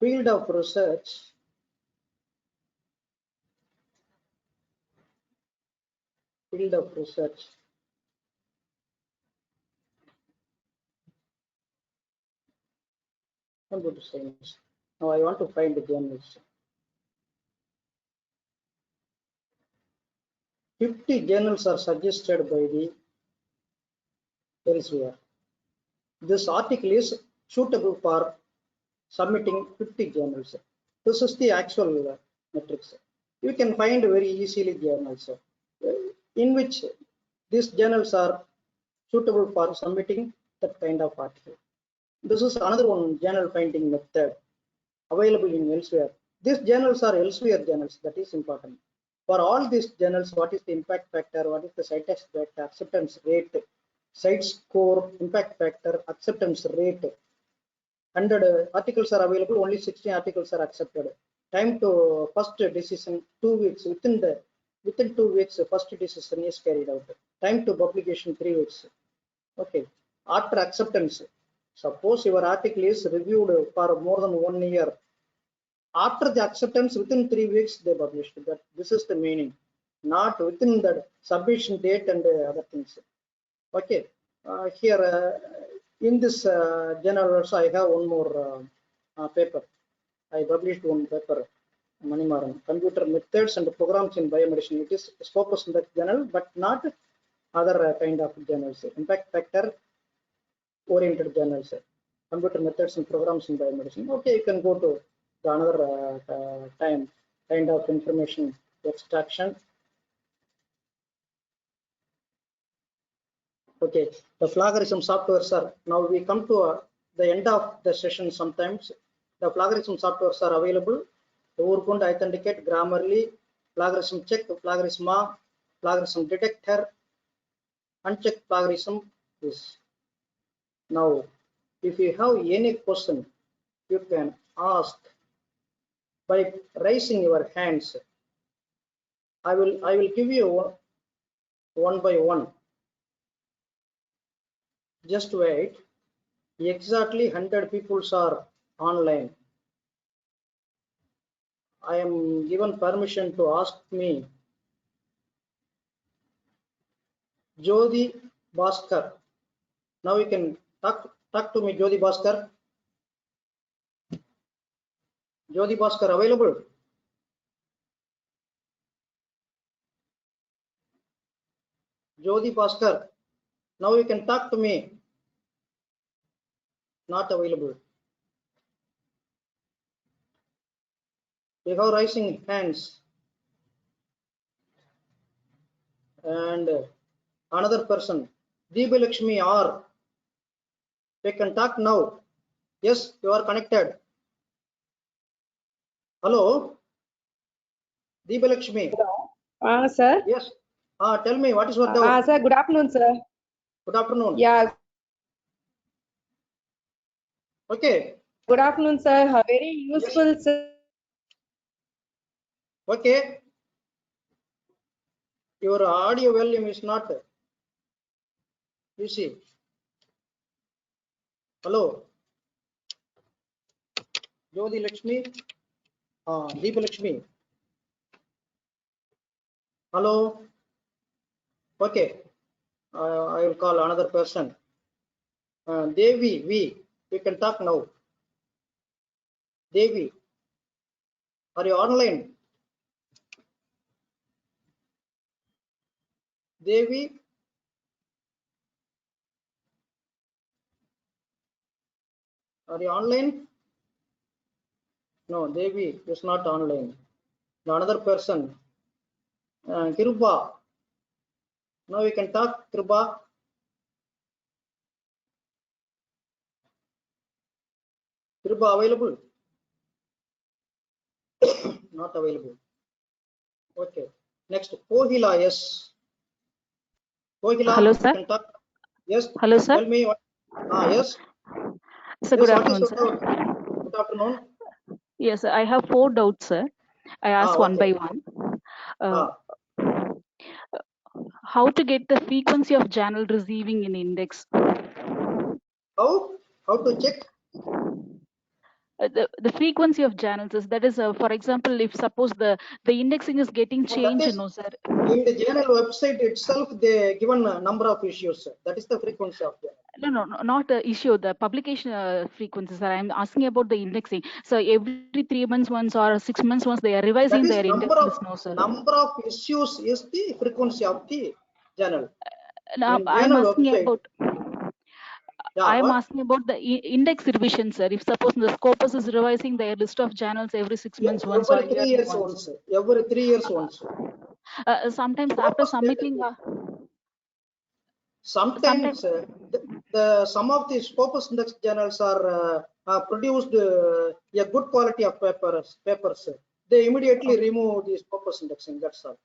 Field of research. Field of research. Computer science. Now I want to find the journals. 50 journals are suggested by the Elsevier. This article is suitable for submitting 50 journals. This is the actual metrics. You can find very easily journals in which these journals are suitable for submitting that kind of article. This is another one journal finding method available in Elsevier. These journals are Elsevier journals, that is important. For all these journals, what is the impact factor, what is the citation factor, acceptance rate, site score, impact factor, acceptance rate. 100 articles are available, only 16 articles are accepted. Time to first decision 2 weeks. Within 2 weeks, first decision is carried out. Time to publication 3 weeks. Okay. After acceptance, suppose your article is reviewed for more than 1 year. After the acceptance, within 3 weeks they published. That this is the meaning, not within the submission date and other things. Okay. Here in this journal also I have one more paper. I published one paper, Manimaran, computer methods and programs in biomedicine. It is SCOPUS in that journal, but not other kind of journals. Impact factor oriented journals, computer methods and programs in biomedicine. Okay, you can go to the another kind of information extraction. Okay, the plagiarism softwares are, now we come to the end of the session. Sometimes the plagiarism softwares are available. The Urkund Authenticate, Grammarly, plagiarism check, plagiarism, plagiarism detector, unchecked plagiarism is. Now, if you have any question, you can ask by raising your hands. I will give you one by one. Just wait. Exactly 100 people are online. I am given permission to ask me. Jyoti Bhaskar. Now you can talk to me, Jyoti Bhaskar. Jyoti Bhaskar available? Jyoti Bhaskar. Now you can talk to me. Not available. You have raising hands. And another person, Deepa Lakshmi R. They can talk now. Yes, you are connected. Hello, Deepa Lakshmi. Sir. Yes. Tell me, what is your doubt? Sir, good afternoon, sir. Good afternoon. Yeah. Okay. Good afternoon, sir. Very useful, yes. Sir. Okay. Your audio volume is not. You see. Hello. Jyoti Lakshmi. Deepa Lakshmi. Hello. Okay. I will call another person. Devi, we can talk now. Devi, are you online? Devi, Are you online? No, Devi is not online. The another person, Kiruba. Now we can talk, Kiruba. Kiruba available? Not available. Okay. Next, Kohila, yes. Kohila, Hello, you sir. can talk. Yes. Hello, sir. Tell me. Yes. Sir, Yes. good What is afternoon, your sir. doubt? Good afternoon. Yes, I have 4 doubts, sir. I ask one by Okay. one. Uh, Ah, how to get the frequency of channel receiving in index? how? How to check? The frequency of channels is that is, for example, if suppose the indexing is getting Oh, that changed, is no, sir. in the journal website itself. They given a number of issues. That is the frequency of journal. No, not the issue, the publication frequency, sir. I'm asking about the indexing. So every 3 months once or 6 months once, they are That revising is their index list, no, sir. number of issues is the frequency of the journal. Now, In journal website. Yeah. I'm What? asking about the index revision, sir. If suppose the Scopus is revising their list of channels every 6 months once or Every 3 yearly years once. once. Every 3 years once. Sometimes after Scopus submitting, database. sometimes Sometimes some of the Scopus index journals are produced a good quality of papers. They immediately remove the Scopus indexing. That's all.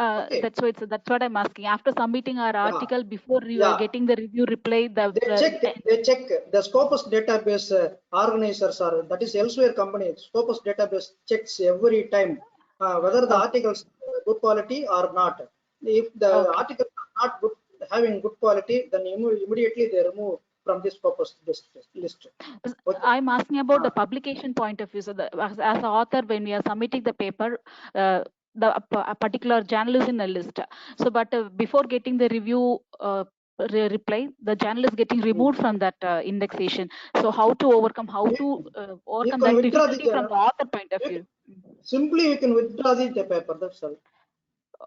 Okay. that's what I'm asking. After submitting our Yeah. article, before Yeah. getting the review reply, They check the Scopus database organizers are, that is elsewhere company. Scopus database checks every time whether the articles are good quality or not. If the okay. articles are not good, having good quality, then immediately they remove from this Scopus list. Okay. I'm asking about the publication point of view. So, as an author, when we are submitting the paper, a particular journal is in a list. So, but before getting the review reply, the journal is getting removed from that indexation. So, how to overcome You that can withdraw the difficulty from journal. the author point of view? Simply you can withdraw the paper. That's all.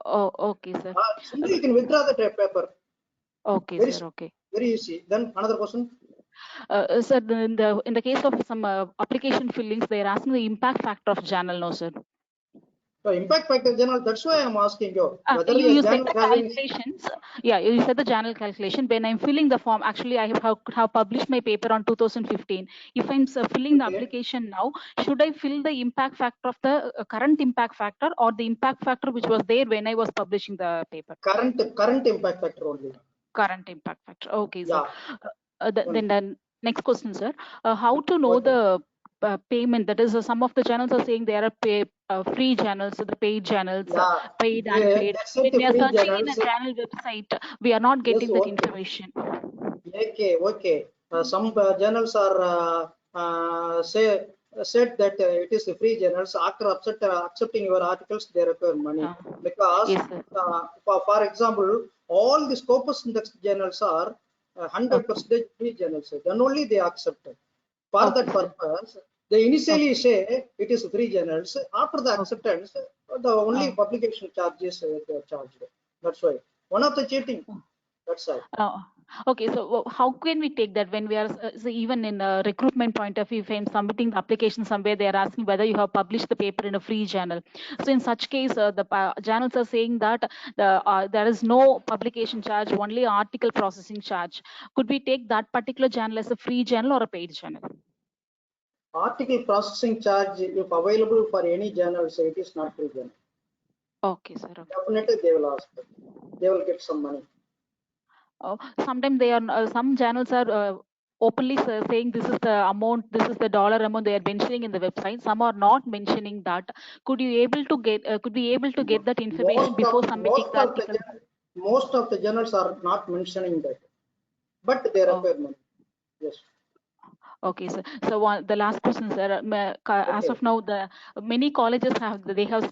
Oh, okay, sir. Simply you can withdraw the paper. Okay, Very sir. Okay. very easy. Then another question. Sir, in the case of some application fillings, they are asking the impact factor of journal, no, sir. So impact factor journal. That's why I'm asking you whether You, your you said journal the having. calculations. Yeah, you said the journal calculation. When I'm filling the form, actually, I have published my paper on 2015. If I'm filling the Okay. application now, should I fill the impact factor of the current impact factor or the impact factor which was there when I was publishing the paper? Current impact factor only. Current impact factor. Okay, sir. Yeah. Then the next question, sir. How to know Okay. the payment? That is, some of the channels are saying there are free channels, so the paid channels, Yeah. paid, They unpaid. set When we are free searching in a journals. channel website, we are not Yes. getting that Okay. information. Okay. Okay. Some journals are said that it is a free journals. After accepting your articles, they require money because, Yes, sir. for example, all the Scopus index journals are 100% free journals. Then only they accept. For Okay, that sir. purpose, they initially Okay. say it is free journals. After the Okay. acceptance, the only publication charges they are charged. That's why one of the cheating. That's all. Okay, so how can we take that when we are so even in a recruitment point of view, if I'm submitting the application somewhere, they are asking whether you have published the paper in a free journal. So in such case, the journals are saying that there is no publication charge, only article processing charge. Could we take that particular journal as a free journal or a paid journal? Article processing charge, if available for any journal, say it is not free journal. Okay, sir. Okay. Definitely they will ask. They will get some money. Sometimes they are some channels are openly saying this is the amount, this is the dollar amount they are mentioning in the website. Some are not mentioning that. Could you able to get could be able to get that information Most before of submitting the article? most of the journals are not mentioning that, but they Oh, require money. Yes. okay, sir. So the last question, sir. As Okay. of now, the many colleges have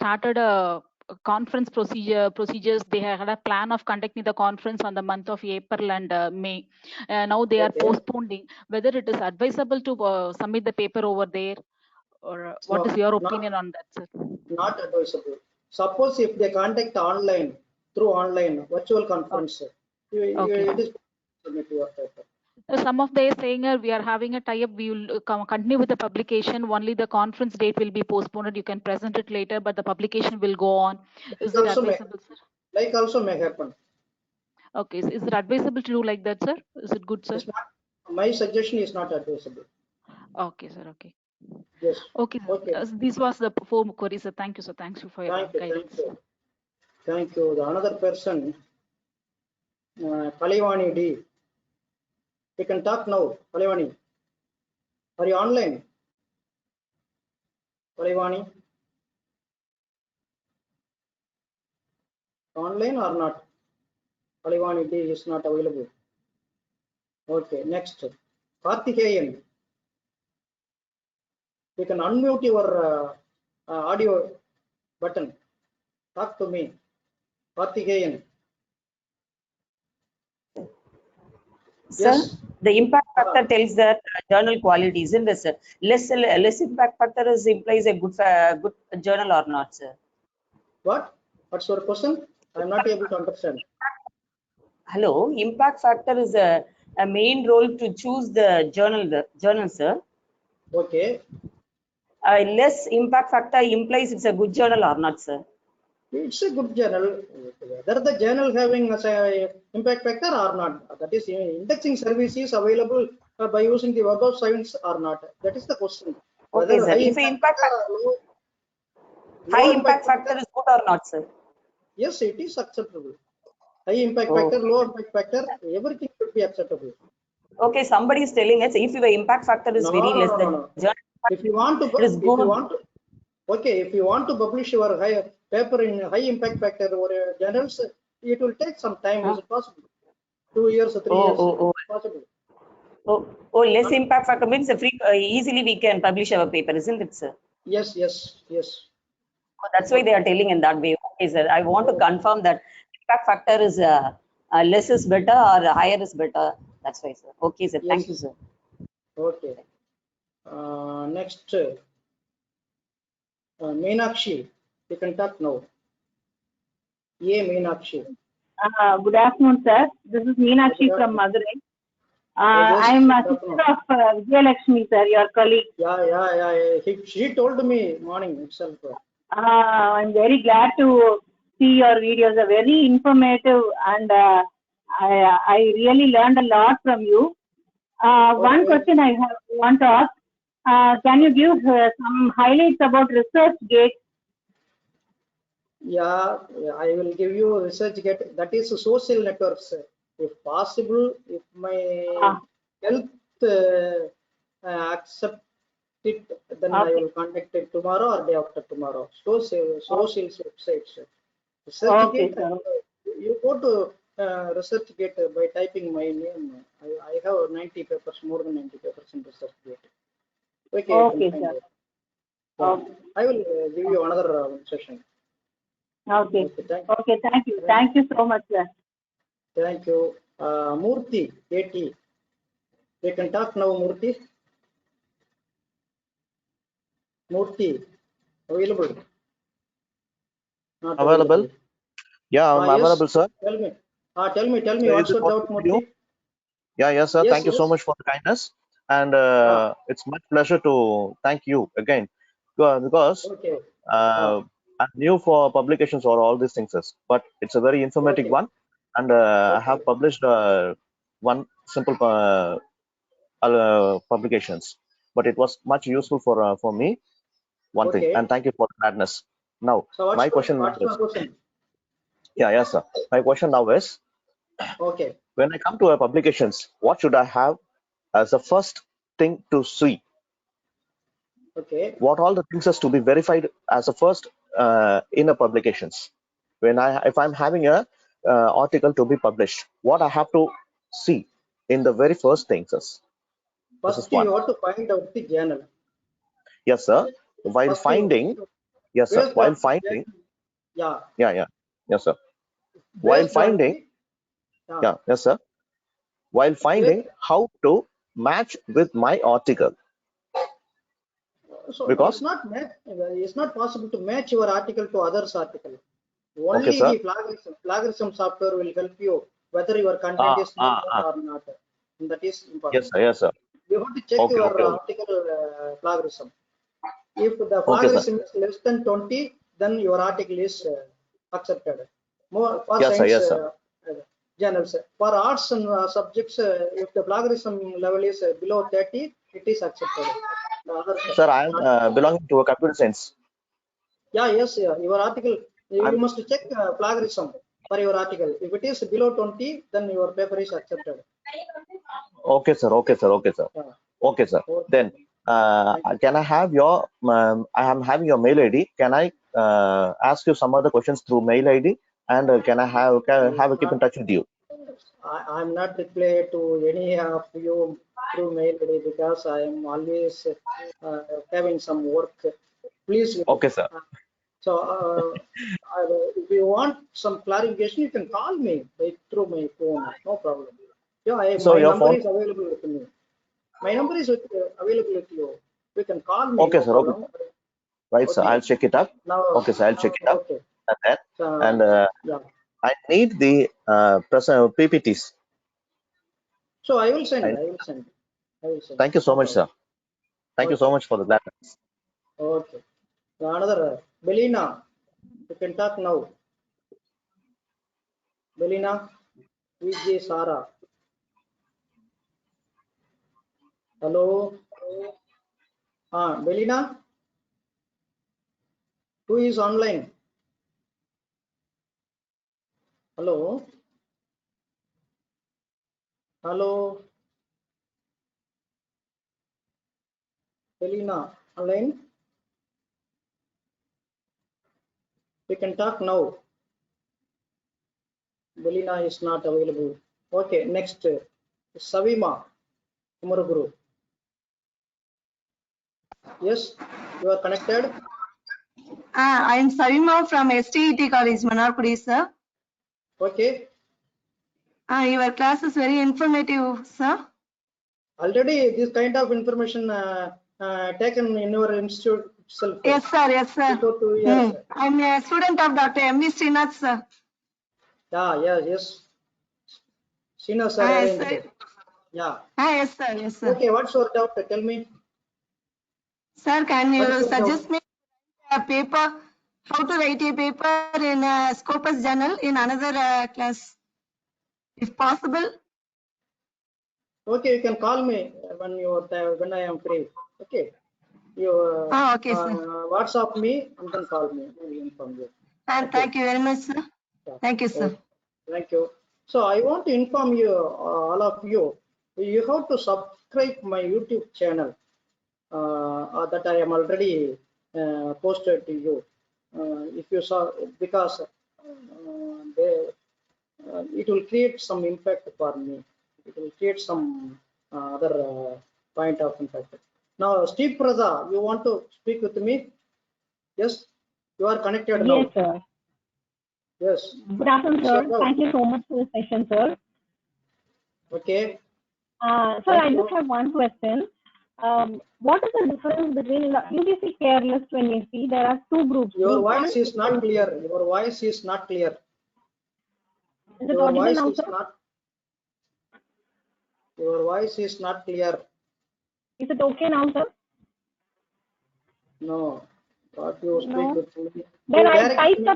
started a conference procedures. They had a plan of conducting the conference on the month of April and May. Now they are Okay. postponing. Whether it is advisable to submit the paper over there, or what is No, your not opinion on that, sir? not advisable. Suppose if they contact online through online virtual Oh, conference, okay. it is submit your paper. Some of they saying we are having a tie-up. We will continue with the publication. Only the conference date will be postponed. You can present it later, but the publication will go on. Is It it also may, advisable, sir? like also may happen. Okay, is it advisable to do like that, sir? Is it good, sir? It's not, my suggestion is not advisable. Okay, sir. Okay. Yes. Okay. Okay. This was the 4 queries, sir. Thank you, sir. Thanks for your Thank you. Thank guidance. you. Thank you. The another person, Kalivani D. You can talk now, Kalivani. Are you online? Kalivani? Online or not? Kalivani D is not available. Okay, next. Karthikeyan. You can unmute your audio button. Talk to me. Karthikeyan. Sir, Yes. the impact factor tells that journal quality, isn't it, sir? Less impact factor implies a good journal or not, sir? What? What's your question? I'm not able to understand. Hello, impact factor is a main role to choose the journal, sir. Okay. Less impact factor implies it's a good journal or not, sir? It's a good journal. Whether the journal having a impact factor or not, that is indexing service is available by using the Web of Science or not. That is the question. Okay, Whether sir. If low high impact impact factor factor, is good or not, sir? yes, it is acceptable. High impact Oh, factor, low impact factor, everything should be acceptable. okay. Somebody is telling us if your impact factor is No, very no, less, no, no, the no. journal If you want to, it is if you good. want to, okay, if you want to publish your high paper in high impact factor or journals, it will take some time. Is it possible? 2 years or 3 Oh, years? oh, oh. Possible. Less impact factor means easily we can publish our paper, isn't it, sir? Yes, yes, yes. Oh, that's why they are telling in that way. Okay, sir. I want to confirm that impact factor is less is better or higher is better. That's why, sir. Okay, sir. Thank you, Yes. sir. Okay. Next, Meenakshi. You can talk now. Yeah, Meenakshi. Good afternoon, sir. This is Meenakshi Good from afternoon. Madurai. Yes, I'm a good sister afternoon. of Vijayalakshmi, sir, your colleague. Yeah. She told me morning itself. I'm very glad to see your videos. Are very informative, and I really learned a lot from you. One Okay. question I want to ask. Can you give some highlights about ResearchGate? Yeah, I will give you research get that is social networks. If possible, if my health accept it, then I Okay. will contact it tomorrow or day after tomorrow. Social websites. Okay, ResearchGate, sir. you go to ResearchGate by typing my name. I have 90 papers, more than 90 papers in ResearchGate. Okay, you can Okay, find sir. it. Yeah. Okay. I will give you another session. Okay. Okay, thank Okay. Thank you. you. Thank you so much, sir. Thank you. Murthy, KT. You can talk now, Murthy. Murthy, available? Not Available? available. Yeah, I'm Yes. available, sir. Tell me. Tell me. So is What's it your doubt, possible for you? Murthy? Yeah, yes, sir. Yes, Thank you so yes. much for the kindness. And Ah, it's my pleasure to thank you again because okay. Ah, uh, I'm new for publications or all these things, but it's a very informative okay. one. And I Okay. have published one simple publications, but it was much useful for me. One thing, and Okay. thank you for the kindness. Now, So my question now what's your is, question? yeah, yes, sir. My question now is, Okay. when I come to a publications, what should I have as the first thing to see? Okay. What all the things has to be verified as a first in a publications? If I'm having a article to be published, what I have to see in the very first things is this is First, one. you have to find out the journal. Yes, sir. While First, you finding, yes, sir. based While on the finding, journal. Yeah. yeah, yes, sir. While Based on finding, the yeah. yeah, yes, sir. While Based, finding how to match with my article, so because it's not possible to match your article to others' article. okay, Only sir. the plagiarism software will help you whether your content is known Ah. or not. and that is Yes, important. sir. Yes, sir. You have to check Okay, your okay, okay. article plagiarism. If the Okay, sir. plagiarism is less than 20, then your article is accepted. More for Yes, sir. science Yes, sir. journals. For arts and subjects, if the plagiarism level is below 30, it is accepted. The others, Sir, I am not. belonging to a computer science. Yeah, yes, yeah. Your article, you I'm must check plagiarism for your article. If it is below 20, then your paper is accepted. okay, sir. Okay, sir. Okay, sir. Yeah. Okay, sir. Okay. Then, can I have your? I am having your mail ID. Can I ask you some other questions through mail ID? And can I have a keep in touch with you? I'm not reply to any of you through mail today because I am always having some work. Please. Okay, sir. So if you want some clarification, you can call me through my phone. No problem. Yeah, So my your number phone. is available with me. My number is available with you. You can call me. Okay, No sir. Okay, problem. sir. Right, sir. Okay. I'll check it up. Now. Okay, sir. I'll check it up. Okay. And then, and Yeah. I need the PPTs. So I will send. I, I will send. I will send. thank you so No much, problem. sir. Thank you Okay. so much for the guidance. Okay. Another Belina, you can talk now. Belina, VJ Sara. Hello. Belina, who is online? Hello. Hello. Belina, online. You can talk now. Belina is not available. Okay. Next, Savima, Kumaraguru. Yes, you are connected. I am Savima from STET College, Manarpudi, sir. Okay. Your class is very informative, sir. Already this kind of information taken in your institute itself. Yes, sir. Yes, sir. Before 2 years. I'm a student of Dr. M.V. Srinath, sir. Yeah, yes. Sina sir Yes, arranged. sir. Yeah. Yes, sir. Yes, sir. Okay, what's your doubt? Tell me. Sir, can What is you your doubt? suggest me a paper, how to write a paper in a SCOPUS journal in another class, if possible? Okay, you can call me when I am free. Okay. You Okay, sir. WhatsApp me and then call me. I will inform you. And Okay. thank you very much, sir. Yeah. Thank you, sir. Okay. Thank you. So I want to inform you, all of you, you have to subscribe my YouTube channel that I am already posted to you. If you saw, because it will create some impact for me. It will create some other point of impact. Now, Steve Prada, you want to speak with me? Yes, you are connected Yes, now. sir. Yes. Good afternoon, What's your sir. doubt? Thank you so much for the session, sir. Okay. Sir, Thank I you. just have one question. What is the difference between the UGC care list when we see there are two groups? Your Group one voice is not clear. Your voice is not clear. is it Your audible voice now, is sir? not. Your voice is not clear. Is it okay now, sir? No. What you speak No. with me? Then You I'll direct type me. the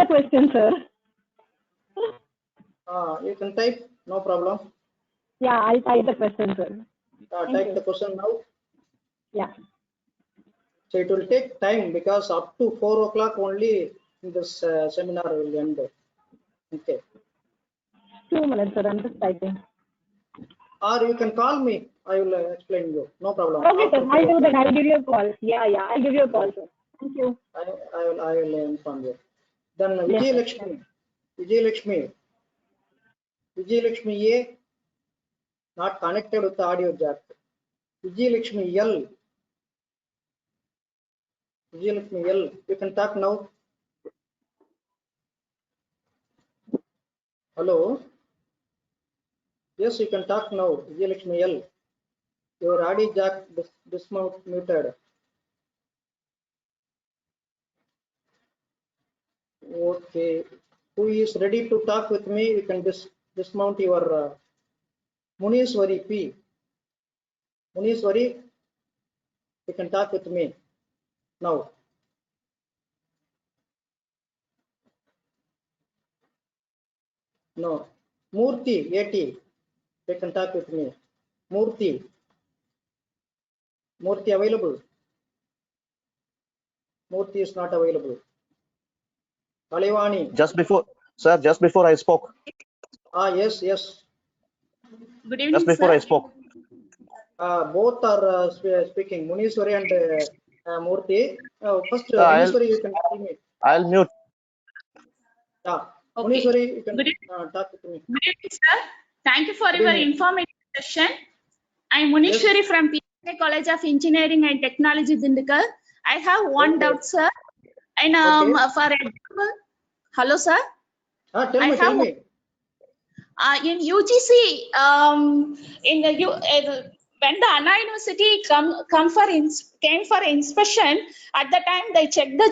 question, sir. You can type. No problem. Yeah, I'll type the question, sir. Thank Type you. the question now. Yeah. So it will take time because up to 4 o'clock only this seminar will end. Okay. 2 minutes, sir. I'm just typing. Or you can call me. I will explain you. No problem. Okay, sir. After I'll 4 do that. o'clock, I'll give you a call. Yeah, I'll give you a call, sir. Thank you. I will inform you. Then Yes, Vijay sir. Lakshmi. Vijay Lakshmi A not connected with the audio jack. Vijay Lakshmi L. You can talk now. Hello. Yes, you can talk now. Vijay Lakshmi L. Your audio jack dismuted. Okay. Who is ready to talk with me? You can dismount your Muniswari P. Muniswari, you can talk with me now. No. Murthy, AT, you can talk with me. Murthy. Murthy available? Murthy is not available. Kalivani. Just before, sir, just before I spoke. Yes, yes. Good evening, Just before sir. I spoke. Both are speaking, Muniswari and Murthy. First, Muniswari, you can tell me. I'll mute. Yeah, Okay. Muniswari, you can Good evening. talk with me. Good evening, sir. Thank you for Good your evening. informative session. I'm Munishwari Yes. from PA College of Engineering and Technology, Dindikal. I have one Okay. doubt, sir. And Okay. for example, hello, sir. Tell I me, tell have me. in UGC, in the when the Anna University came for inspection, at the time they checked the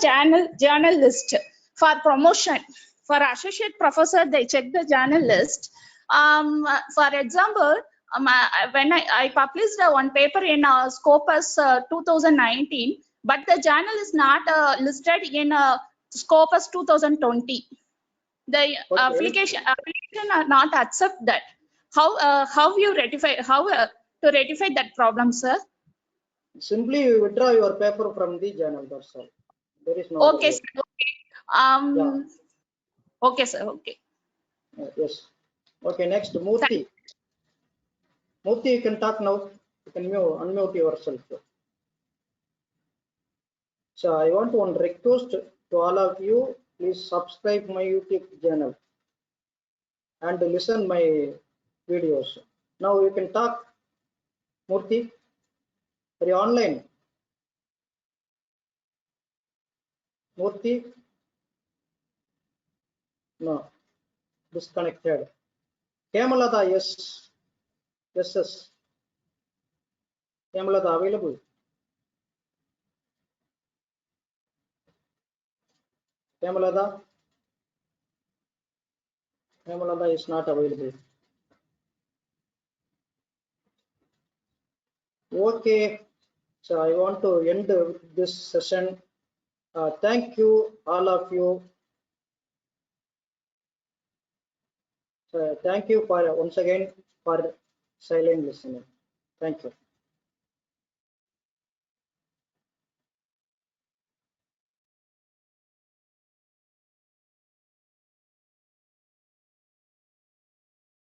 journal list for promotion. For associate professor, they checked the journal list. For example, when I published one paper in SCOPUS 2019, but the journal is not listed in SCOPUS 2020. The application are not accept that. How you rectify to rectify that problem, sir? Simply you withdraw your paper from the journal, that's all. There is no other Okay, way. sir. Okay. Okay, sir. Okay. Yes. Okay, next, Murthy. Murthy, you can talk now. You can unmute yourself. So I want one request to all of you. Please subscribe my YouTube channel and listen my videos. Now you can talk, Murthy. Are you online? Murthy? No. Disconnected. Kemalada, yes. Yes. Kemalada available. Kemalada is not available. Okay. So I want to end this session. Thank you, all of you. Thank you for once again for silent listening. Thank you.